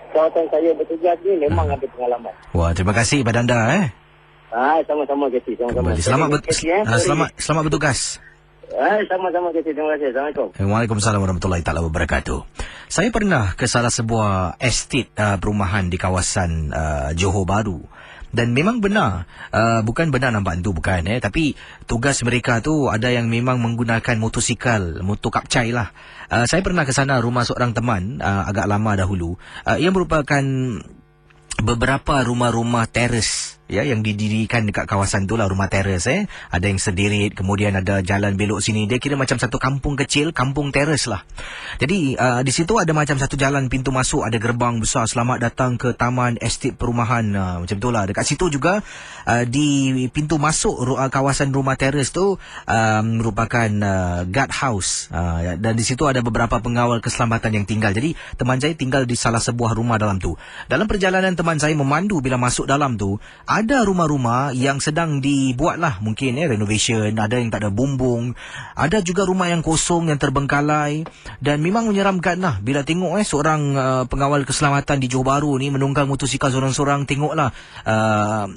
kawasan saya bertugas ni memang ada pengalaman. Wah, terima kasih kepada anda sama-sama Casey, sama-sama. Selamat bertugas. Sama-sama Casey, terima kasih. Assalamualaikum. Waalaikumsalam warahmatullahi taala wabarakatuh. Saya pernah ke salah sebuah estate perumahan di kawasan Johor Bahru. Dan memang benar, bukan benar nampak tu bukan tapi tugas mereka tu ada yang memang menggunakan motosikal, motor kapcai lah. Saya pernah ke sana, rumah seorang teman agak lama dahulu. Ia merupakan beberapa rumah-rumah teres yang didirikan dekat kawasan tu lah, rumah teres ada yang sendiri, kemudian ada jalan belok sini. Dia kira macam satu kampung kecil, kampung teres lah. Jadi di situ ada macam satu jalan pintu masuk, ada gerbang besar, selamat datang ke taman estate perumahan, macam tu lah. Dekat situ juga di pintu masuk kawasan rumah teres tu merupakan guard house, dan di situ ada beberapa pengawal keselamatan yang tinggal. Jadi teman saya tinggal di salah sebuah rumah dalam tu. Dalam perjalanan teman saya memandu, bila masuk dalam tu ada rumah-rumah yang sedang dibuat lah, mungkin renovation, ada yang tak ada bumbung, ada juga rumah yang kosong, yang terbengkalai. Dan memang menyeramkan lah bila tengok seorang pengawal keselamatan di Johor Bahru ni menunggang motosikal seorang-seorang. Tengoklah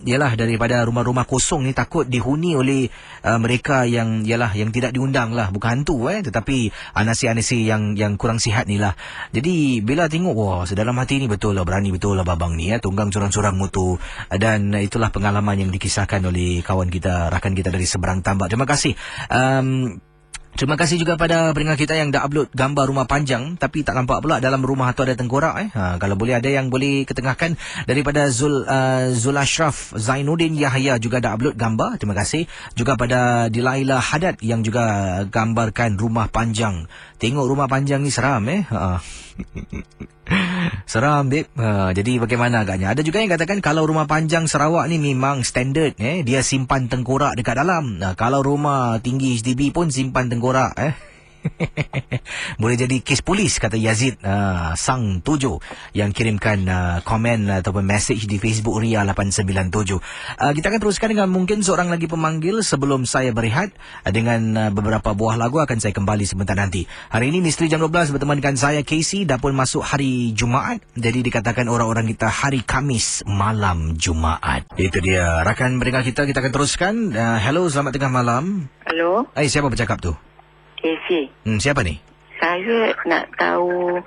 yalah, daripada rumah-rumah kosong ni takut dihuni oleh mereka yang tidak diundang lah, bukan hantu tetapi anasi-anasi yang kurang sihat ni lah. Jadi bila tengok, wah, sedalam hati ni betul lah, berani betul lah babang ni tunggang seorang-seorang motor. Dan itulah pengalaman yang dikisahkan oleh kawan kita, rakan kita dari seberang tambak. Terima kasih. Terima kasih juga pada pendengar kita yang dah upload gambar rumah panjang tapi tak nampak pula dalam rumah tu ada tengkorak. Kalau boleh, ada yang boleh ketengahkan. Daripada Zul Ashraf Zainuddin Yahya juga dah upload gambar. Terima kasih. Juga pada Dilaila Haddad yang juga gambarkan rumah panjang. Tengok rumah panjang ni seram seram, babe. Jadi bagaimana agaknya? Ada juga yang katakan kalau rumah panjang Sarawak ni memang standard, dia simpan tengkorak dekat dalam. Kalau rumah tinggi HDB pun simpan tengkorak. Boleh jadi kes polis, kata Yazid Sang 7 yang kirimkan komen ataupun message di Facebook Ria 897. Kita akan teruskan dengan mungkin seorang lagi pemanggil sebelum saya berehat. Dengan beberapa buah lagu akan saya kembali sebentar nanti. Hari ini Misteri Jam 12 berteman dengan saya Casey. Dah pun masuk hari Jumaat, jadi dikatakan orang-orang kita hari Khamis malam Jumaat. Itu dia rakan pendengar kita akan teruskan. Hello, selamat tengah malam. Halo. Siapa bercakap tu? Casey. Siapa ni? Saya nak tahu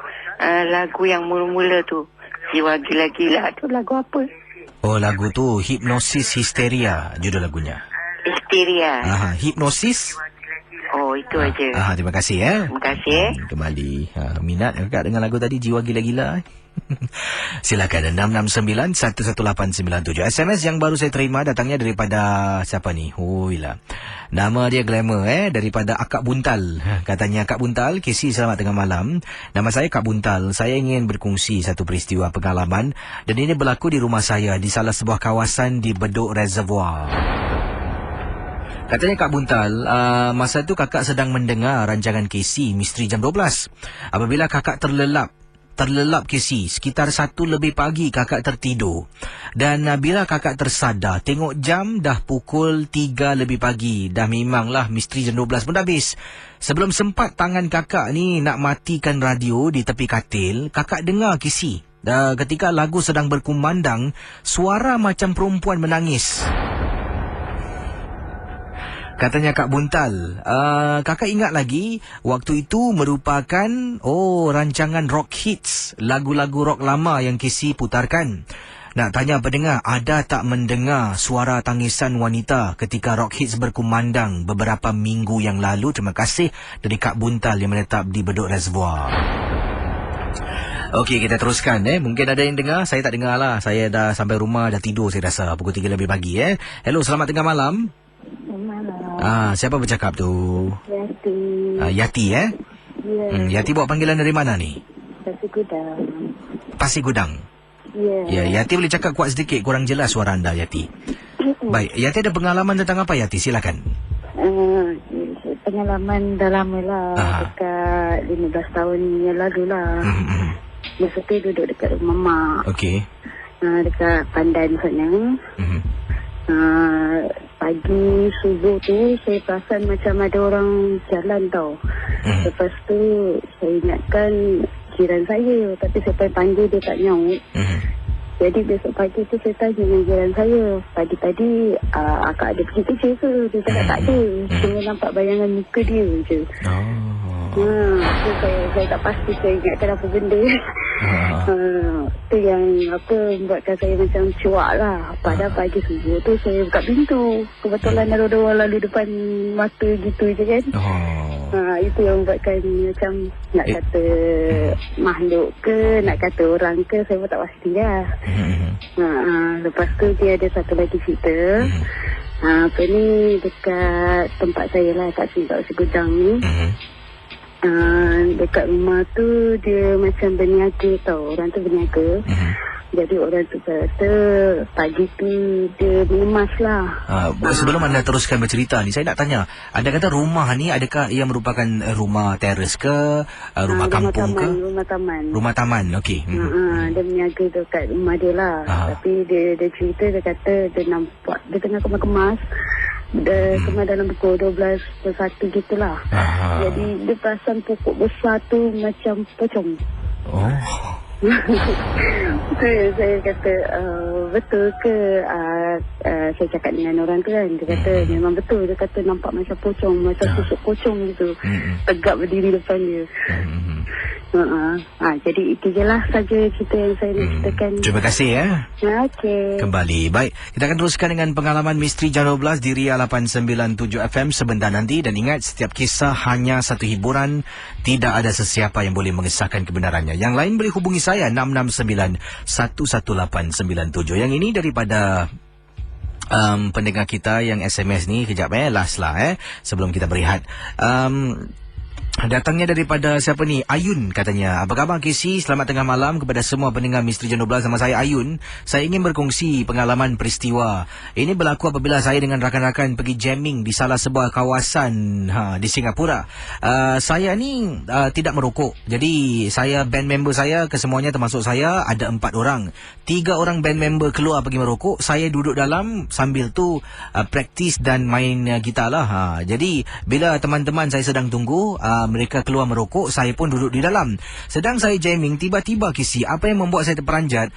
lagu yang mula-mula tu. Jiwa Gila-Gila tu lagu apa? Oh, lagu tu Hipnosis Hysteria judul lagunya. Hysteria. Hipnosis. Oh, itu aja. Terima kasih Terima kasih. Kembali. Minat kakak dengan lagu tadi Jiwa Gila-Gila. Silakan 669-11897. SMS yang baru saya terima datangnya daripada siapa ni? Hoilah. Nama dia Glamour daripada Akak Buntal. Katanya, Kak Buntal, Casey selamat tengah malam. Nama saya Kak Buntal. Saya ingin berkongsi satu peristiwa pengalaman dan ini berlaku di rumah saya di salah sebuah kawasan di Bedok Reservoir. Katanya Kak Buntal, masa itu kakak sedang mendengar rancangan Casey Misteri Jam 12. Apabila kakak terlelap Casey, sekitar 1 lebih pagi kakak tertidur. Dan bila kakak tersadar, tengok jam dah pukul 3 lebih pagi. Dah memanglah Misteri Jam 12 pun dah habis. Sebelum sempat tangan kakak ni nak matikan radio di tepi katil, kakak dengar Casey. Ketika lagu sedang berkumandang, suara macam perempuan menangis. Katanya Kak Buntal, kakak ingat lagi waktu itu merupakan rancangan rock hits, lagu-lagu rock lama yang Casey putarkan. Nak tanya pendengar, ada tak mendengar suara tangisan wanita ketika rock hits berkumandang beberapa minggu yang lalu? Terima kasih dari Kak Buntal yang menetap di Bedok Reservoir. Okey, kita teruskan. Mungkin ada yang dengar, saya tak dengar lah. Saya dah sampai rumah, dah tidur saya rasa pukul 3 lebih pagi. Hello, selamat tengah malam. Siapa bercakap tu? Yati. Yati Ya. Yati bawa panggilan dari mana ni? Pasir Gudang. Ya, Yati boleh cakap kuat sedikit, kurang jelas suara anda Yati. Baik, Yati ada pengalaman tentang apa Yati? Silakan. Pengalaman dah lama lah, dekat 15 tahun yang lalu lah. Masa tu duduk dekat rumah mak. Okey. Dekat Pandan sana. Pagi subuh tu saya perasan macam ada orang jalan tau. Lepas tu saya ingatkan jiran saya, tapi saya panggil dia tak nyaut. Jadi besok pagi tu saya tanya dengan jiran saya, pagi-tadi akak ada pergi kerja ke? Dia cakap tak ada, cuma nampak bayangan muka dia je. So saya tak pasti, saya ingatkan apa benda. Tu yang buatkan saya macam cuak lah. Padahal pagi subuh tu saya buka pintu, kebetulan ada orang lalu depan mata gitu je kan. Itu yang buatkan macam nak kata makhluk ke, nak kata orang ke, saya pun tak pasti lah. Lepas tu dia ada satu lagi cerita. Apa ni, dekat tempat saya lah, kat sini, kat Segudang ni. Dekat rumah tu dia macam berniaga tau. Orang tu berniaga. Jadi orang tu kata pagi tu dia mengemas lah. Sebelum anda teruskan bercerita ni, saya nak tanya, anda kata rumah ni adakah ia merupakan rumah teres ke, rumah kampung ke? Rumah taman, okey. Dia berniaga dekat rumah dia lah. Tapi dia cerita, dia kata dia nampak dia tengah kemas-kemas. Dia kemas dalam pukul 12 ke 1 gitulah. Jadi dia perasan pokok besar tu macam pocong. Saya kata betul ke, saya cakap dengan orang tu kan, dia kata memang betul. Dia kata nampak macam pocong, macam susuk pocong gitu, tegak berdiri depan dia. Jadi itu je lah saja cerita yang saya nak ceritakan. Terima kasih Okey. Kembali. Baik, kita akan teruskan dengan pengalaman Misteri Jam 12 di Ria 897 FM sebentar nanti. Dan ingat, setiap kisah hanya satu hiburan, tidak ada sesiapa yang boleh mengesahkan kebenarannya. Yang lain boleh hubungi saya 669-11897. Yang ini daripada pendengar kita yang SMS ni. Kejap last lah sebelum kita berehat. Datangnya daripada siapa ni? Ayun katanya. Apa khabar KC? Selamat tengah malam kepada semua pendengar Misteri Jam 12. Nama saya Ayun. Saya ingin berkongsi pengalaman peristiwa. Ini berlaku apabila saya dengan rakan-rakan pergi jamming di salah sebuah kawasan di Singapura. Saya ni tidak merokok. Jadi saya, band member saya, kesemuanya termasuk saya, ada 4 orang. 3 orang band member keluar pergi merokok. Saya duduk dalam sambil tu praktis dan main gitar lah. Jadi bila teman-teman saya sedang tunggu, mereka keluar merokok, saya pun duduk di dalam. Sedang saya jamming, tiba-tiba KC, apa yang membuat saya terperanjat,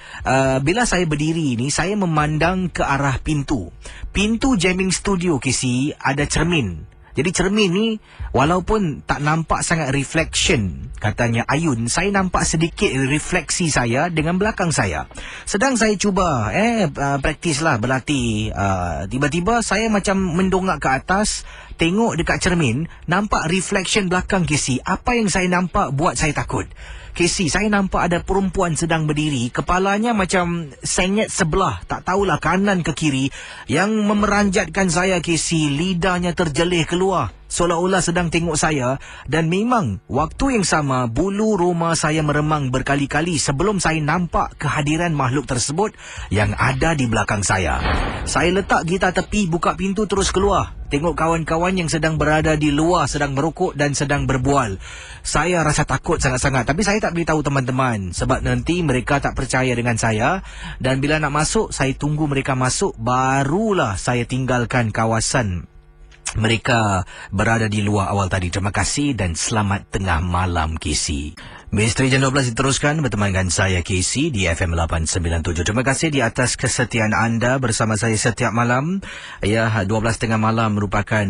bila saya berdiri ni, saya memandang ke arah pintu. Pintu jamming studio KC ada cermin. Jadi cermin ni, walaupun tak nampak sangat reflection, katanya Ayun, saya nampak sedikit refleksi saya dengan belakang saya. Sedang saya cuba praktis lah, berlatih. Tiba-tiba saya macam mendongak ke atas, tengok dekat cermin, nampak reflection belakang KC. Apa yang saya nampak buat saya takut. KC, saya nampak ada perempuan sedang berdiri, kepalanya macam sengit sebelah, tak tahulah kanan ke kiri, yang memeranjatkan saya KC, lidahnya terjelih keluar, seolah-olah sedang tengok saya. Dan memang waktu yang sama, bulu roma saya meremang berkali-kali sebelum saya nampak kehadiran makhluk tersebut yang ada di belakang saya. Saya letak gitar tepi, buka pintu terus keluar. Tengok kawan-kawan yang sedang berada di luar, sedang merokok dan sedang berbual. Saya rasa takut sangat-sangat. Tapi saya tak beritahu teman-teman, sebab nanti mereka tak percaya dengan saya. Dan bila nak masuk, saya tunggu mereka masuk, barulah saya tinggalkan kawasan mereka berada di luar awal tadi. Terima kasih dan selamat tengah malam KC. Misteri Jam 12 diteruskan berteman dengan saya KC di FM 897. Terima kasih di atas kesetiaan anda bersama saya setiap malam. Ya, 12 tengah malam merupakan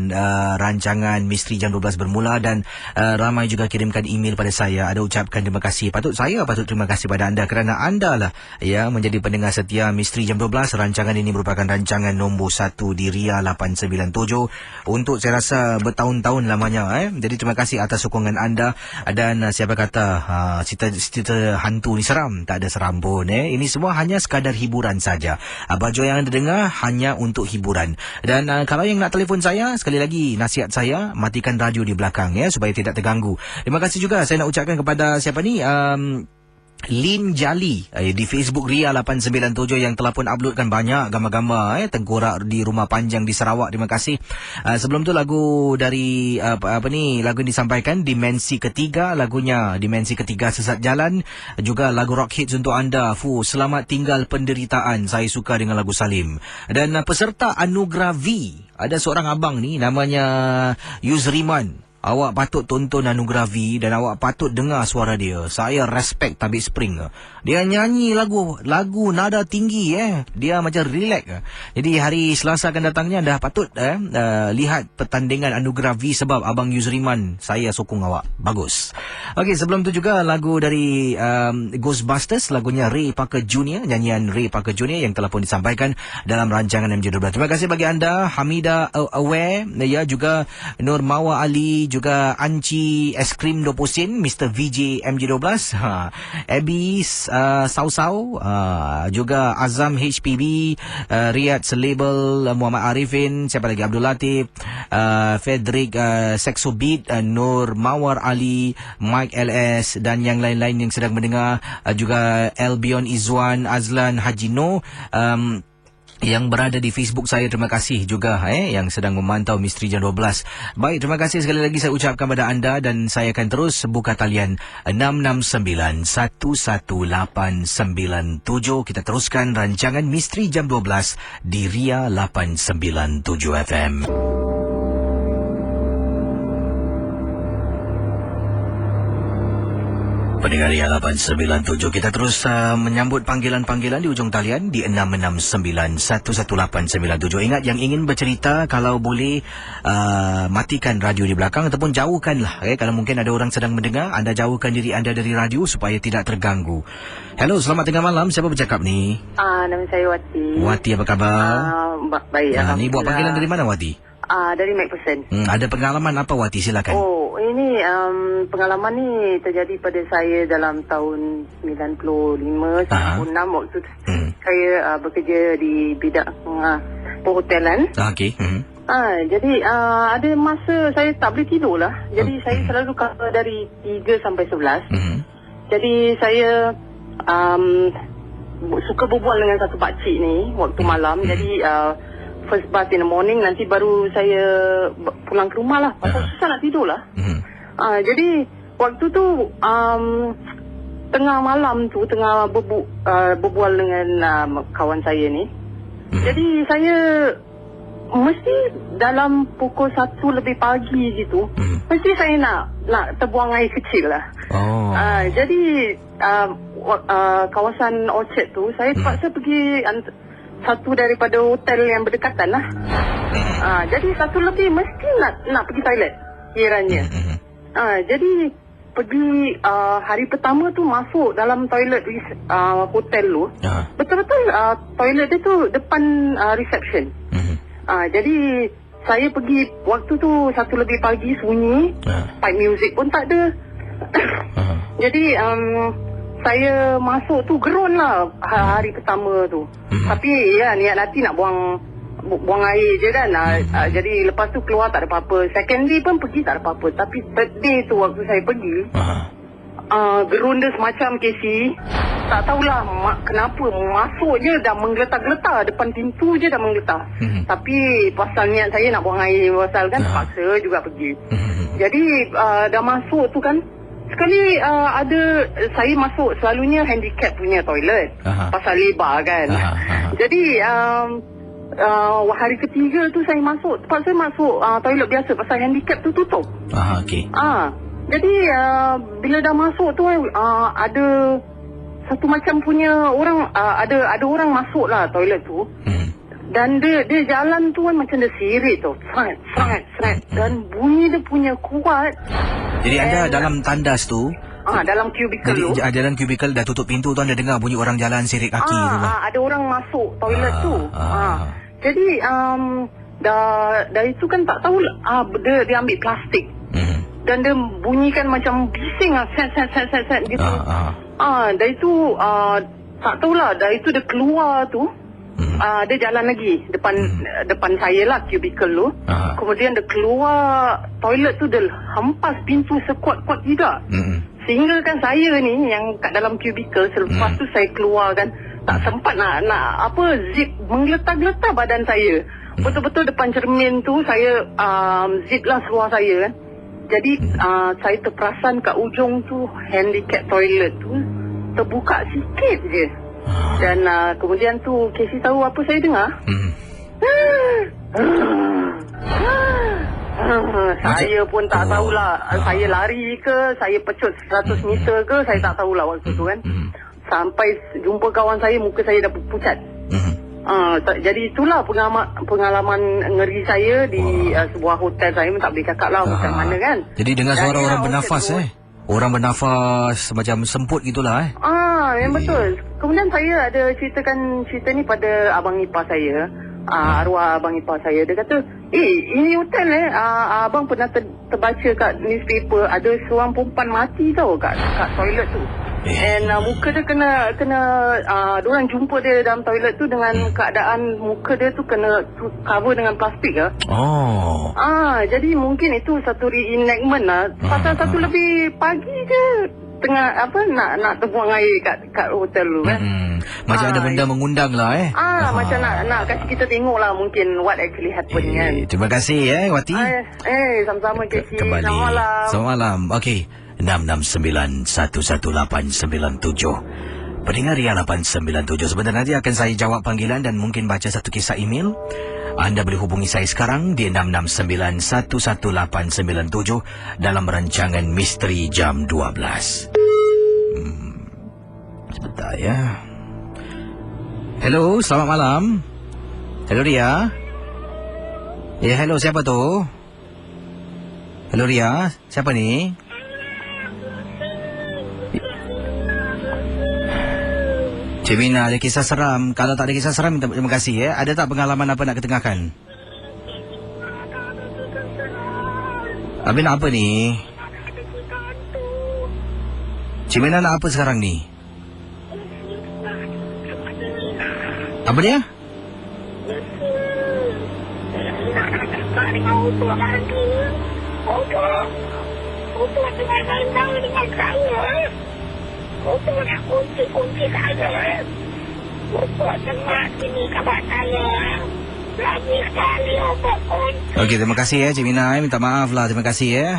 rancangan Misteri Jam 12 bermula dan ramai juga kirimkan email pada saya. Ada ucapkan terima kasih. Patut terima kasih pada anda kerana anda lah ya menjadi pendengar setia Misteri Jam 12. Rancangan ini merupakan rancangan nombor 1 di Ria 897 untuk saya rasa bertahun-tahun lamanya. Jadi terima kasih atas sokongan anda. Dan siapa kata cerita hantu ni seram? Tak ada seram pun. Ini semua hanya sekadar hiburan saja. Baju yang anda dengar hanya untuk hiburan. Dan kalau yang nak telefon saya, sekali lagi nasihat saya, matikan radio di belakang supaya tidak terganggu. Terima kasih juga saya nak ucapkan kepada siapa ni, Lin Jali di Facebook Ria 897 yang telah pun uploadkan banyak gambar-gambar tengkorak di rumah panjang di Sarawak. Terima kasih. Sebelum tu lagu dari lagu yang disampaikan Dimensi Ketiga, lagunya Dimensi Ketiga Sesat Jalan, juga lagu rock hits untuk anda. Selamat Tinggal Penderitaan, saya suka dengan lagu Salim. Dan peserta Anugerah V, ada seorang abang ni namanya Yuzriman. Awak patut tonton Anugerah V dan awak patut dengar suara dia. Saya respect tabik spring. Dia nyanyi lagu nada tinggi Dia macam relax. Jadi hari Selasa akan datangnya dah patut lihat pertandingan Anugerah V sebab abang Yuzriman, saya sokong awak. Bagus. Okey, sebelum tu juga lagu dari Ghostbusters, lagunya Ray Parker Jr., nyanyian Ray Parker Jr. yang telah pun disampaikan dalam rancangan MJ12. Terima kasih bagi anda Hamida Aware, ya, juga Nur Mawa Ali, juga Anci Eskrim 20 sen, Mr. VJ MJ12, Abby Sau, juga Azam HPB, Riyad Selabel, Muhammad Arifin, siapa lagi, Abdul Latif, Frederick Sexobit, Nur Mawar Ali, Mike LS dan yang lain-lain yang sedang mendengar, juga Albion Izwan, Azlan Hajino, yang berada di Facebook saya. Terima kasih juga yang sedang memantau Misteri Jam 12. Baik, terima kasih sekali lagi saya ucapkan kepada anda dan saya akan terus buka talian 669-11897. Kita teruskan rancangan Misteri Jam 12 di Ria 897 FM. Pendengar Ria 897, kita terus menyambut panggilan-panggilan di ujung talian di 669-11897. Ingat, yang ingin bercerita, kalau boleh matikan radio di belakang ataupun jauhkanlah. Kalau mungkin ada orang sedang mendengar, anda jauhkan diri anda dari radio supaya tidak terganggu. Hello, selamat tengah malam. Siapa bercakap ni? Nama saya Wati. Wati, apa khabar? Baik, Ni buat panggilan dari mana, Wati? Dari McPherson. Ada pengalaman apa, Wati? Silakan. Ini pengalaman ni terjadi pada saya dalam tahun 95-96 waktu saya bekerja di bidang perhotelan. Okey. Jadi ada masa saya tak boleh tidur lah. Jadi saya selalu cover dari 3 sampai 11. Jadi saya suka berbual dengan satu pakcik ni waktu malam. Jadi first bath in the morning, nanti baru saya pulang ke rumah lah. Pasal susah nak tidur lah. Jadi waktu tu tengah malam tu, tengah berbual dengan kawan saya ni. Jadi saya mesti dalam pukul 1 lebih pagi gitu, mesti saya nak terbuang air kecil lah. Jadi kawasan Orchard tu, saya terpaksa pergi satu daripada hotel yang berdekatan lah. Jadi 1 lebih mesti nak pergi toilet kiranya. Jadi pergi hari pertama tu masuk dalam toilet hotel tu, betul-betul toilet dia tu depan reception. Jadi saya pergi waktu tu 1 lebih pagi, sunyi, pipe music pun tak ada. Jadi saya masuk tu gerun lah hari pertama tu. Tapi ya niat hati nak buang air je kan. Jadi lepas tu keluar tak ada apa-apa. Second day pun pergi tak ada apa-apa. Tapi third day tu waktu saya pergi, gerun dia semacam Casey. Tak tahulah kenapa masuk je dah menggeletar-geletar. Depan pintu je dah menggeletar. Tapi pasal niat saya nak buang air, pasal kan terpaksa juga pergi. Jadi dah masuk tu kan, sekali ada, saya masuk selalunya handicap punya toilet. Pasal lebar kan. Jadi hari ketiga tu saya masuk, terpaksa masuk toilet biasa pasal handicap tu tutup. Jadi bila dah masuk tu ada satu macam punya orang, ada orang masuk lah toilet tu. Dan dia jalan tu kan macam dia sirit tu, seret. Dan bunyi dia punya kuat. Jadi anda dalam tandas tu, dalam kubikel tu. Jadi dalam kubikel dah tutup pintu tu, anda dengar bunyi orang jalan sirit kaki tu lah. Ada orang masuk toilet tu. Jadi dah itu kan tak tahu dia ambil plastik. Dan dia bunyikan macam bising lah, set gitu. Dah itu tak tahulah, dah itu dia keluar tu. Dia jalan lagi depan saya lah, kubikel tu. Kemudian dia keluar toilet tu, dia hempas pintu sekuat-kuat tidak. Sehingga kan saya ni yang kat dalam kubikel, selepas tu saya keluar kan, tak sempat nak zip, menggeletar-geletar badan saya. Betul-betul depan cermin tu saya zip lah seluar saya kan. Jadi saya terperasan kat ujung tu handicap toilet tu terbuka sikit je. Dan kemudian tu Casey tahu apa saya dengar? Saya pun tak tahulah. Saya lari ke, saya pecut 100 meter ke, saya tak tahulah waktu tu kan. Sampai jumpa kawan saya, muka saya dah pucat. Jadi itulah pengalaman ngeri saya di sebuah hotel. Saya pun tak boleh cakap lah macam mana kan. Jadi dengar suara orang bernafas orang bernafas macam semput gitulah yang betul. Kemudian saya ada ceritakan cerita ni pada abang ipar saya, arwah abang ipar saya. Dia kata, ini hotel abang pernah terbaca kat newspaper ada seorang perempuan mati tau kat toilet tu. And muka dia kena diorang jumpa dia dalam toilet tu dengan keadaan muka dia tu kena cover dengan plastik lah. Jadi mungkin itu satu reenactment lah. Pasal 1 lebih pagi je tengah nak terbuang air kat hotel tu kan. Macam ada benda mengundang lah macam nak kasih kita tengok lah mungkin what actually happen kan. Terima kasih Wati. Sama-sama Casey. Kembali. Selamat malam. Selamat malam. Okey, 669-11897. Pendengar Ria 897. Sebentar nanti akan saya jawab panggilan dan mungkin baca satu kisah email. Anda boleh hubungi saya sekarang di 669-11897 dalam rancangan Misteri Jam 12. Sebentar ya. Hello, selamat malam. Hello Ria. Hello, siapa tu? Hello Ria, siapa ni? Cik Mina, ada kisah seram. Kalau tak ada kisah seram, terima kasih Ada tak pengalaman apa nak ketengahkan? Habis nak apa ni? Cik Mina nak apa sekarang ni? Apa dia? cakap dengan Utuh lagi. Utuh tengah main dengan saya. Utuh nak kunci saya. Utuh tengah sini kabar saya. Lagi sekali obat kunci. Okey, terima kasih ya Cik Mina. Minta maaf lah. Terima kasih ya.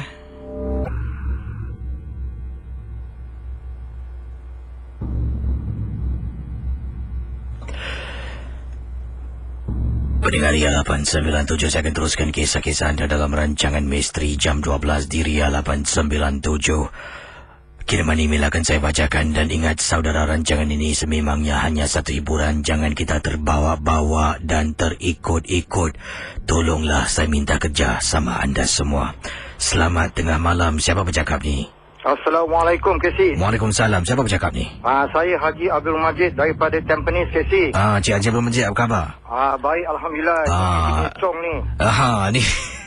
Pendengar Ria 897, saya akan teruskan kisah-kisah anda dalam rancangan Misteri Jam 12 di Ria 897. Kiriman email akan saya bacakan dan ingat saudara, rancangan ini sememangnya hanya satu hiburan. Jangan kita terbawa-bawa dan terikut-ikut. Tolonglah saya minta kerja sama anda semua. Selamat tengah malam. Siapa bercakap ni? Assalamualaikum, KC. Waalaikumsalam. Siapa bercakap ni? Saya Haji Abdul Majid daripada Tampines, KC. Cik Haji Abdul Majid, apa khabar? Baik, Alhamdulillah. Cong ni. Ni.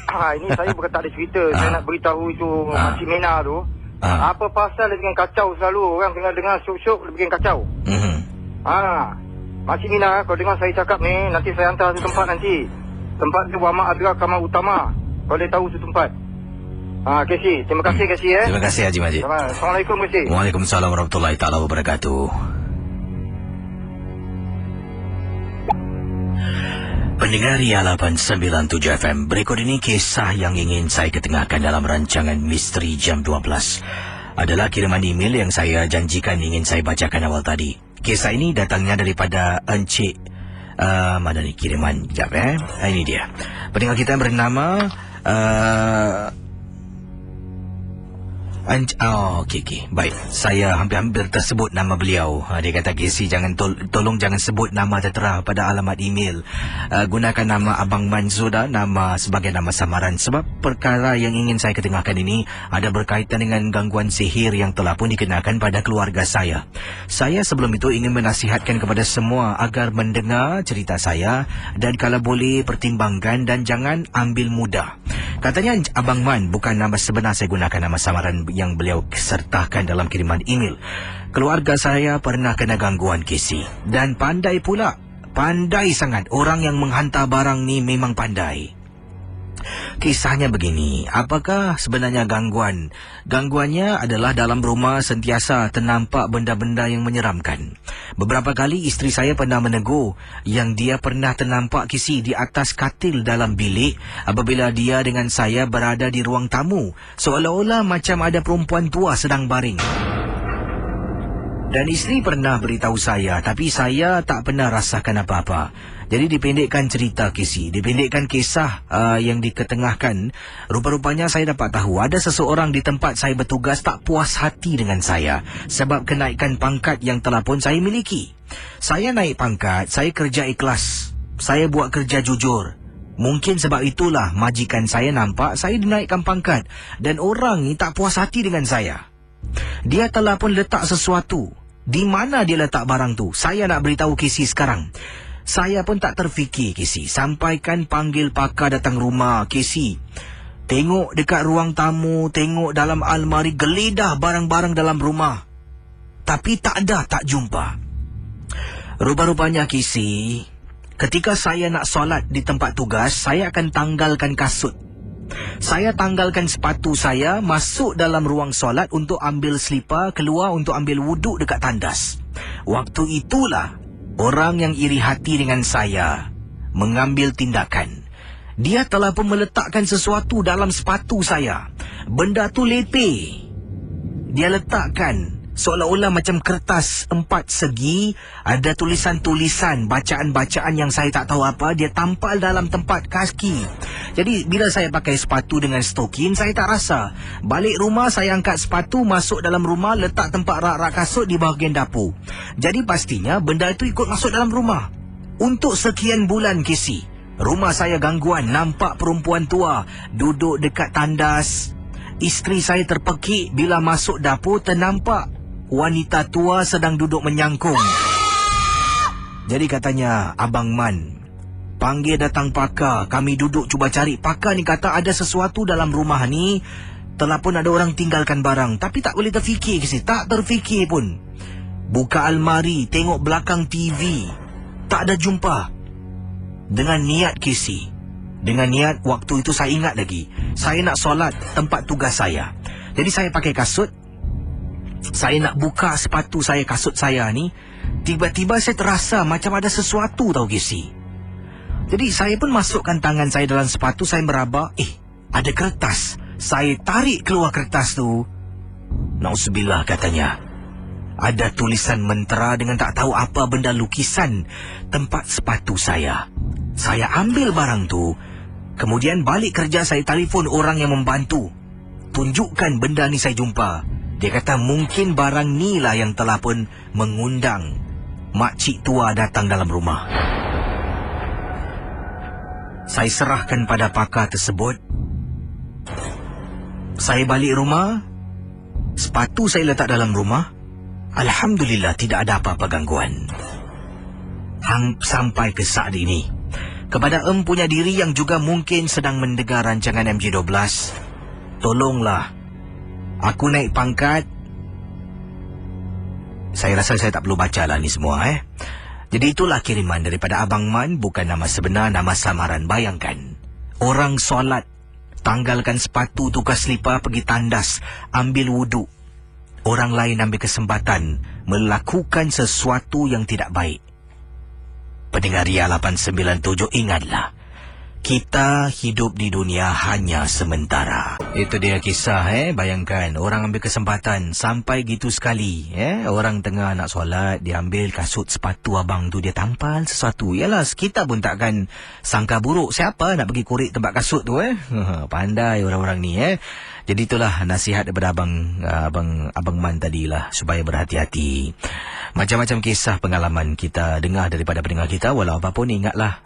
Ini saya bukan tak ada cerita. Saya nak beritahu itu Makcik Mina tu. Apa pasal dia bikin kacau selalu? Orang tengah dengar syuk-syuk, dia bikin kacau. Makcik Mina, kalau dengar saya cakap ni, nanti saya hantar satu tempat nanti. Tempat tu Wama Adra Kamar Utama. Kalau dia tahu satu tempat. KC, terima kasih KC ya. Terima kasih Haji Majid. Assalamualaikum KC. Waalaikumsalam warahmatullahi taala wabarakatuh. Pendengar Ria 897 FM, berikut ini kisah yang ingin saya ketengahkan dalam rancangan Misteri Jam 12. Adalah kiriman email yang saya janjikan ingin saya bacakan awal tadi. Kisah ini datangnya daripada Encik mana ni kiriman? Sekejap ini dia. Pendengar kita bernama okey. Baik. Saya hampir-hampir tersebut nama beliau. Dia kata, KC, tolong jangan sebut nama tertera pada alamat email. Gunakan nama Abang Mansuda, nama sebagai nama samaran. Sebab perkara yang ingin saya ketengahkan ini ada berkaitan dengan gangguan sihir yang telah pun dikenakan pada keluarga saya. Saya sebelum itu ingin menasihatkan kepada semua agar mendengar cerita saya dan kalau boleh pertimbangkan dan jangan ambil mudah. Katanya Abang Man bukan nama sebenar, saya gunakan nama samaran yang beliau sertakan dalam kiriman email. Keluarga saya pernah kena gangguan, KC. Dan pandai pula. Pandai sangat. Orang yang menghantar barang ni memang pandai. Kisahnya begini, apakah sebenarnya gangguan? Gangguannya adalah dalam rumah sentiasa ternampak benda-benda yang menyeramkan. Beberapa kali isteri saya pernah menegur yang dia pernah ternampak KC di atas katil dalam bilik apabila dia dengan saya berada di ruang tamu. Seolah-olah macam ada perempuan tua sedang baring. Dan isteri pernah beritahu saya, tapi saya tak pernah rasakan apa-apa. Jadi dipendekkan cerita KC, dipendekkan kisah yang diketengahkan. Rupa-rupanya saya dapat tahu ada seseorang di tempat saya bertugas tak puas hati dengan saya sebab kenaikan pangkat yang telah pun saya miliki. Saya naik pangkat, saya kerja ikhlas. Saya buat kerja jujur. Mungkin sebab itulah majikan saya nampak saya dinaikkan pangkat dan orang ni tak puas hati dengan saya. Dia telah pun letak sesuatu. Di mana dia letak barang tu? Saya nak beritahu KC sekarang. Saya pun tak terfikir, KC. Sampaikan panggil pakar datang rumah, KC. Tengok dekat ruang tamu, tengok dalam almari, geledah barang-barang dalam rumah. Tapi tak ada, tak jumpa. Rupa-rupanya, KC, ketika saya nak solat di tempat tugas, saya akan tanggalkan kasut. Saya tanggalkan sepatu saya, masuk dalam ruang solat untuk ambil selipar, keluar untuk ambil wuduk dekat tandas. Waktu itulah orang yang iri hati dengan saya mengambil tindakan. Dia telah pun meletakkan sesuatu dalam sepatu saya. Benda tu lepeh. Dia letakkan seolah-olah macam kertas 4 segi, ada tulisan-tulisan, bacaan-bacaan yang saya tak tahu apa, dia tampal dalam tempat kaki. Jadi bila saya pakai sepatu dengan stokin, saya tak rasa. Balik rumah saya angkat sepatu, masuk dalam rumah, letak tempat rak-rak kasut di bahagian dapur. Jadi pastinya benda itu ikut masuk dalam rumah. Untuk sekian bulan, KC, rumah saya gangguan, nampak perempuan tua duduk dekat tandas. Isteri saya terpekik bila masuk dapur, ternampak wanita tua sedang duduk menyangkung. Jadi katanya, Abang Man, panggil datang pakar. Kami duduk cuba cari. Pakar ni kata ada sesuatu dalam rumah ni. Telah pun ada orang tinggalkan barang. Tapi tak boleh terfikir ke sini. Tak terfikir pun. Buka almari, tengok belakang TV. Tak ada jumpa. Dengan niat KC, Dengan niat waktu itu saya ingat lagi, saya nak solat tempat tugas saya. Jadi saya pakai kasut. Saya nak buka sepatu saya, kasut saya ni. Tiba-tiba saya terasa macam ada sesuatu tau Casey. Jadi saya pun masukkan tangan saya dalam sepatu, saya meraba, ada kertas. Saya tarik keluar kertas tu. Nauzubillah katanya. Ada tulisan mentera dengan tak tahu apa benda lukisan tempat sepatu saya. Saya ambil barang tu. Kemudian balik kerja saya telefon orang yang membantu. Tunjukkan benda ni saya jumpa. Dia kata mungkin barang ni lah yang telah pun mengundang makcik tua datang dalam rumah. Saya serahkan pada pakar tersebut. Saya balik rumah. Sepatu saya letak dalam rumah. Alhamdulillah tidak ada apa-apa gangguan. Sampai ke saat ini. Kepada punya diri yang juga mungkin sedang mendengar rancangan MJ12, tolonglah. Aku naik pangkat. Saya rasa saya tak perlu baca lah ni semua. Jadi itulah kiriman daripada Abang Man. Bukan nama sebenar, nama samaran. Bayangkan. Orang solat, tanggalkan sepatu, tukar selipar, pergi tandas, ambil wuduk. Orang lain ambil kesempatan melakukan sesuatu yang tidak baik. Pendengar Ria 897, ingatlah, kita hidup di dunia hanya sementara. Itu dia kisah, bayangkan orang ambil kesempatan sampai gitu sekali. Orang tengah nak solat, dia ambil kasut sepatu abang tu, dia tampal sesuatu. Yalah, kita pun takkan sangka buruk. Siapa nak pergi korek tempat kasut tu? Pandai orang-orang ni. Jadi itulah nasihat daripada Abang Man tadilah, supaya berhati-hati. Macam-macam kisah pengalaman kita dengar daripada pendengar kita. Walau apapun, ingatlah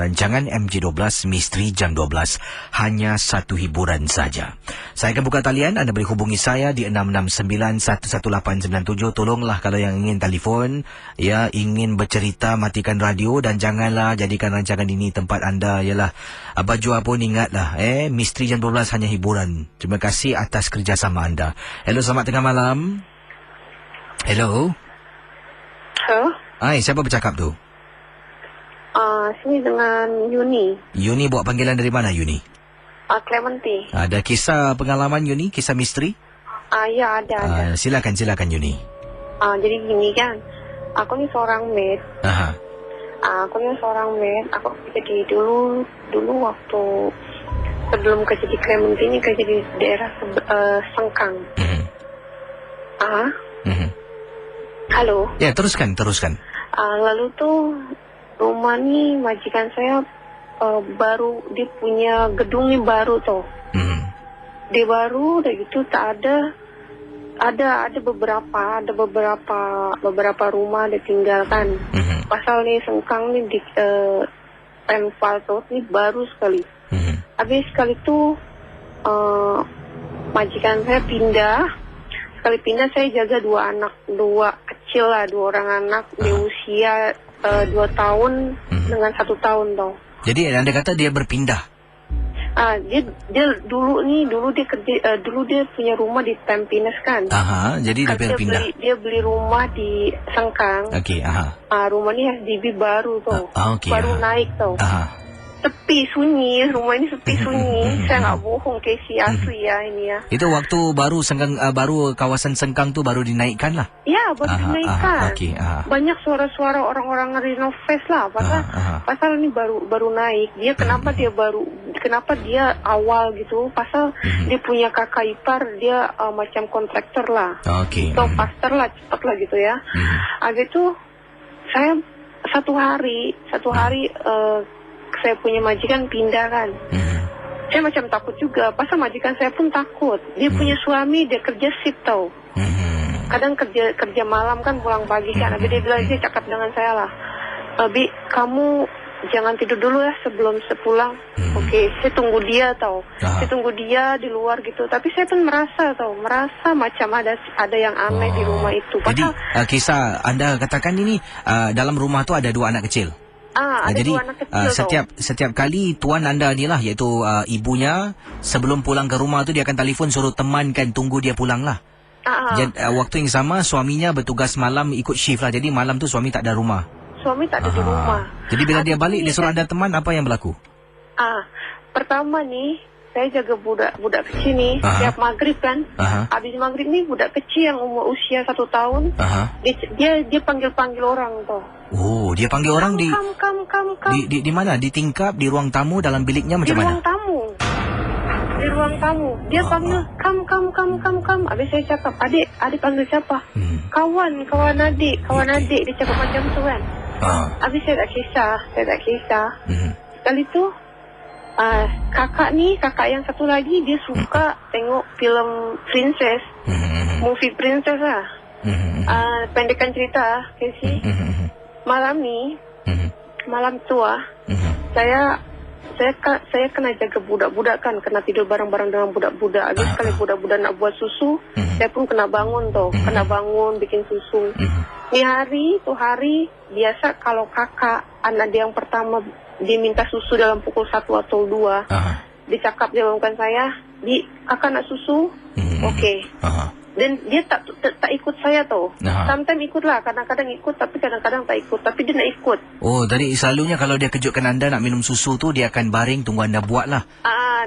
rancangan MJ12 Misteri Jam 12 hanya satu hiburan saja. Saya akan buka talian. Anda boleh hubungi saya di 669-11897. Tolonglah kalau yang ingin telefon, ingin bercerita, matikan radio dan janganlah jadikan rancangan ini tempat anda. Yalah, Abah pun ingatlah, Misteri Jam 12 hanya hiburan. Terima kasih atas kerjasama anda. Hello, selamat tengah malam. Hello. Hello. Hai, siapa bercakap tu? Sini dengan Yuni. Yuni buat panggilan dari mana, Yuni? Clementi. Ada kisah pengalaman, Yuni? Kisah misteri? Ya, ada. Silakan Yuni. Jadi gini kan, aku ni seorang maid. Aku jadi dulu waktu sebelum kerja di Clementi ini, kerja di daerah Sengkang. Halo. Ya, teruskan. Lalu tuh rumah nih majikan saya baru, dia punya gedung nih baru tuh. Dia baru, udah gitu tak ada beberapa rumah ditinggalkan. Pasal nih Sengkang nih di Penpal tuh nih baru sekali. Habis sekali tuh majikan saya pindah. Sekali pindah saya jaga dua orang anak di usia 2 tahun dengan 1 tahun dong. Jadi Anda kata dia berpindah? Dia dulu dia kerja, dulu dia punya rumah di Tampines kan. Jadi dia berpindah. Dia beli rumah di Sengkang. Rumah ini SDB baru tuh. Baru naik tuh. Sepi sunyi, rumah ini sepi sunyi. Saya nggak bohong, Casey, asli ya ini ya. Itu waktu baru Sengkang, baru kawasan Sengkang tuh baru dinaikkan lah. Ya, baru dinaikkan. Banyak suara-suara orang-orang renovasi lah. Pasal ini baru naik. Dia kenapa dia awal gitu? Pasal dia punya kakak ipar, dia macam kontraktor lah. So pastor lah, cepat lah gitu ya. Habis itu saya satu hari saya punya majikan pindah kan. Saya macam takut juga. Pasal majikan saya pun takut. Dia punya suami, dia kerja shift tau. Kadang kerja malam kan, pulang pagi kan. Habis dia bilang, dia cakap dengan saya lah, Bi, kamu jangan tidur dulu ya sebelum sepulang. Oke, saya tunggu dia tau. Saya tunggu dia di luar gitu. Tapi saya pun merasa macam ada yang aneh di rumah itu. Jadi kisah Anda katakan ini, dalam rumah tu ada 2 anak kecil. Jadi setiap kali tuan anda ni lah, iaitu ibunya, sebelum pulang ke rumah tu dia akan telefon suruh temankan tunggu dia pulang lah. Jadi, waktu yang sama suaminya bertugas malam ikut shift lah. Jadi malam tu suami tak ada rumah. Suami tak ada di rumah. Jadi bila dia balik dia suruh anda teman, apa yang berlaku? Pertama nih, saya jaga budak kecil nih, tiap maghrib kan. Habis maghrib nih budak kecil yang umur usia 1 tahun, dia panggil orang tuh. Oh, dia panggil orang di mana? Di tingkap, di ruang tamu, dalam biliknya macam mana? Di ruang tamu. Dia panggil kam. Habis saya cakap, adik panggil siapa? Kawan adik. Dia cakap macam tu kan. Habis saya tak kisah. Sekali tu kakak yang satu lagi dia suka tengok filem princess, movie princess lah. Pendekan cerita, Casey. Malam tua, saya kena jaga budak-budak kan, kena tidur bareng-bareng dengan budak-budak. Habis sekali budak-budak nak buat susu, saya pun kena bangun bikin susu. Di hari biasa kalau kakak anak dia yang pertama dia minta susu dalam pukul 1 atau 2, dicakap dia bangunkan saya, kakak nak susu, okey. Dan dia tak ikut saya tau. Sometimes ikut lah, kadang-kadang ikut, tapi kadang-kadang tak ikut. Tapi dia nak ikut. Oh, jadi selalunya kalau dia kejutkan anda nak minum susu tu, dia akan baring tunggu anda buat lah.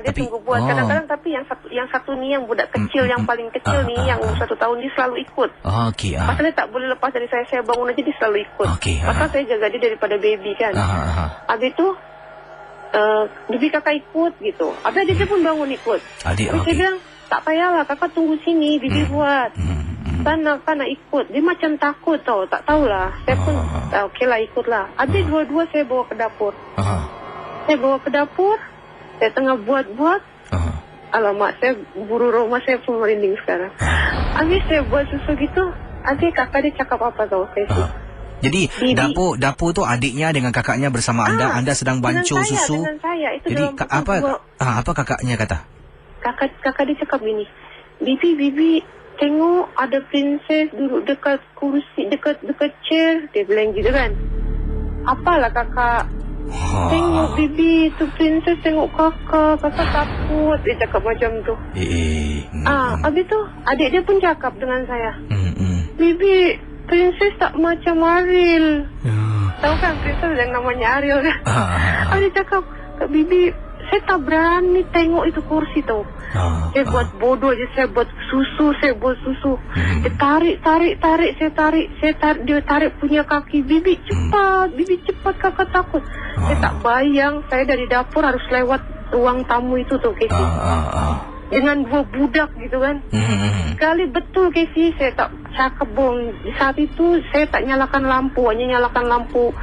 Dia tunggu buat. Kadang-kadang tapi yang satu ni, yang budak kecil, yang paling kecil ni, yang 1 tahun, dia selalu ikut. Okey. Pasal dia tak boleh lepas dari saya bangun aja, dia selalu ikut. Pasal saya jaga dia daripada baby kan. Habis tu, bibi kakak ikut gitu. Habis dia pun bangun ikut. Habis saya bilang, tak payahlah, kakak tunggu sini, bibi buat. Sana ikut. Dia macam takut tau, tak tahulah. Saya pun, okeylah ikutlah. Habis dua-dua saya bawa ke dapur. Saya bawa ke dapur, saya tengah buat. Alamak, saya buru rumah, saya pun merinding sekarang. Habis saya buat susu gitu, habis kakak dia cakap apa tau, Jadi dapur tu adiknya dengan kakaknya bersama anda sedang bancuh susu. Dengan saya. Itu jadi apa kakaknya kata? Kakak dia cakap gini, Bibi tengok ada princess duduk dekat kursi, dekat chair. Dia bilang gitu kan. Apalah kakak, tengok Bibi tu princess, tengok kakak takut. Dia cakap macam tu. Habis tu adik dia pun cakap dengan saya, Bibi, princess tak macam Ariel. Tahu kan princess yang namanya Ariel kan. Habis dia cakap, Kak Bibi, saya tak berani tengok itu kursi tau. Saya buat bodoh je, saya buat susu. Dia tarik, dia tarik punya kaki. Bibi cepat, kakak takut. Saya tak bayang, saya dari dapur harus lewat ruang tamu itu tuh, Casey. Dengan 2 budak gitu kan. Sekali betul, Casey, saya tak cakap bohong. Di saat itu saya tak nyalakan lampu, hanya nyalakan lampu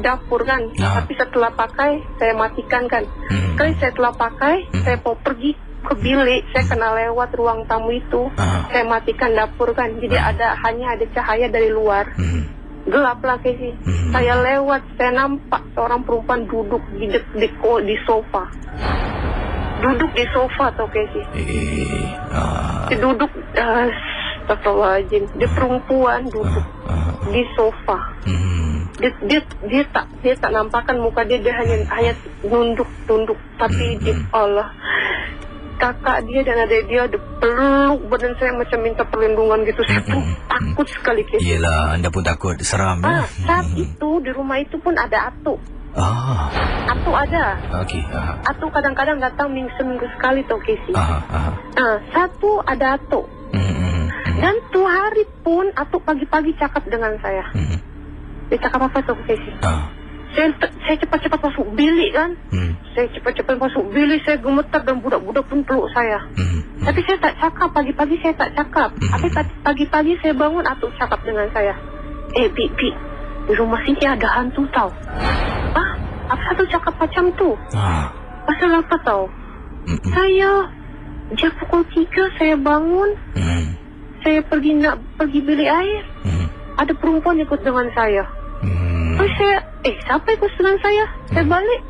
dapur kan. Tapi setelah pakai saya matikan kan. Sekali saya telah pakai, saya mau pergi ke bilik, saya kena lewat ruang tamu itu. Saya matikan dapur kan. Jadi hanya ada cahaya dari luar. Gelap lah, Casey. Saya lewat, saya nampak seorang perempuan duduk di sofa. Duduk di sofa tau, Casey. Dia duduk, astagfirullahaladzim. Dia perempuan duduk di sofa. Dia tak nampakkan muka dia hanya tunduk. Tapi Allah, kakak dia dan adik dia ada peluk badan saya macam minta perlindungan gitu. Saya pun takut sekali, Casey. Yelah, anda pun takut, seram. Saat itu di rumah itu pun ada atuk. Atuk ada. Atuk kadang-kadang datang seminggu sekali tau, Casey. Satu ada atuk. Dan tu hari pun atuk pagi-pagi cakap dengan saya. Dia cakap apa tau, Casey? Saya cepat-cepat masuk bilik kan. Saya cepat-cepat masuk bilik, saya gemetar dan budak-budak pun peluk saya. Tapi saya tak cakap, pagi-pagi saya tak cakap. Tapi pagi-pagi saya bangun, atuk cakap dengan saya, Bi, di rumah sini ada hantu tau. Apa tu cakap macam tu? Pasal apa tau? Dia pukul 3 saya bangun. Saya pergi bilik air. Ada perempuan ikut dengan saya. Terus saya, siapa ikut dengan saya? Saya balik,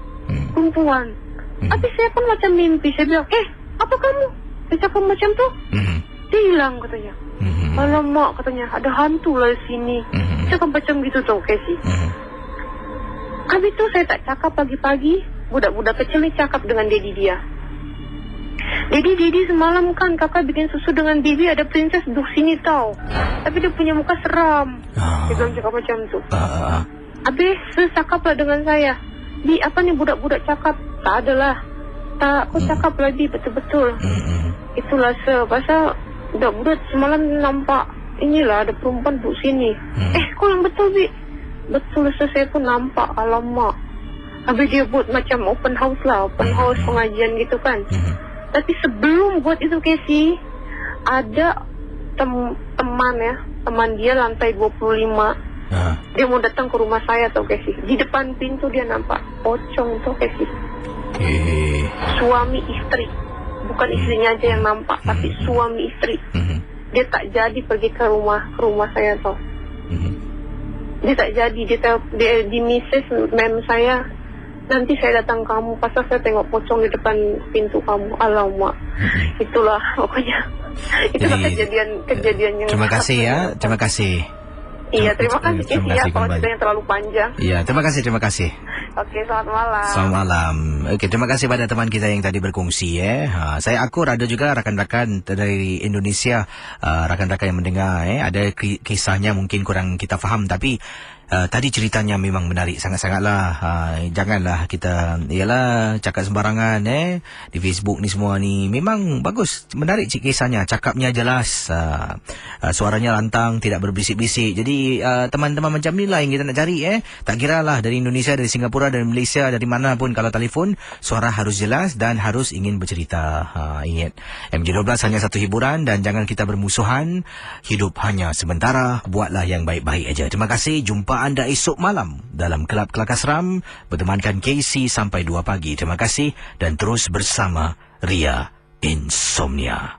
perempuan. Tapi saya pun macam mimpi. Saya bilang, apa kamu? Saya cakap macam tu. Dia hilang katanya. Alamak katanya, ada hantu lah di sini. Cakap macam gitu tau, Casey. Habis tu saya tak cakap pagi-pagi. Budak-budak kecil ni cakap dengan daddy dia. Daddy semalam kan kakak bikin susu dengan bibi, ada princess duduk sini tau. Tapi dia punya muka seram. Dia bilang cakap macam tu. Habis dia cakap lah dengan saya, Bi, apa nih budak-budak cakap? Tak adalah. Tak, aku cakap lagi betul-betul. Itulah pasal budak-budak semalam nampak inilah ada perempuan duduk sini. Kau yang betul, Bi? Betul, saya pun nampak. Alamak. Habis dia buat macam open house lah. Open house pengajian gitu kan. Tapi sebelum buat itu, Casey, ada teman dia lantai 25. Dia mau datang ke rumah saya, tau Casey. Di depan pintu dia nampak pocong, tau Casey. Suami istri. Bukan istrinya aja yang nampak, tapi suami istri. Dia tak jadi pergi ke rumah saya, tau. Dia tak jadi. Dia di Mrs. mem saya, nanti saya datang kamu, pasal saya tengok pocong di depan pintu kamu. Alamak. Itulah pokoknya. Itulah kejadian yang... Terima kasih ya, terima kasih. Iya, terima kasih ya, kalau ceritanya terlalu panjang. Iya, terima kasih. Oke, selamat malam. Selamat malam. Oke, terima kasih pada teman kita yang tadi berkongsi ya. Saya akur ada juga rakan-rakan dari Indonesia, rakan-rakan yang mendengar ada kisahnya mungkin kurang kita faham, tapi tadi ceritanya memang menarik sangat-sangatlah. Janganlah kita cakap sembarangan di Facebook ni semua ni. Memang bagus, menarik kisahnya, cakapnya jelas, suaranya lantang, tidak berbisik-bisik. Jadi teman-teman macam ni lah yang kita nak cari tak kira lah dari Indonesia, dari Singapura, dari Malaysia, dari mana pun, kalau telefon suara harus jelas dan harus ingin bercerita. Ingat, MJ12 hanya satu hiburan dan jangan kita bermusuhan. Hidup hanya sementara, buatlah yang baik-baik aja. Terima kasih, jumpa anda esok malam dalam Kelab Kelakar Seram bertemankan Casey sampai 2 pagi. Terima kasih dan terus bersama Ria Insomnia.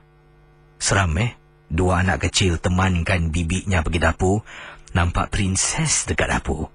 Seram 2 anak kecil temankan bibinya pergi dapur, nampak prinses dekat dapur.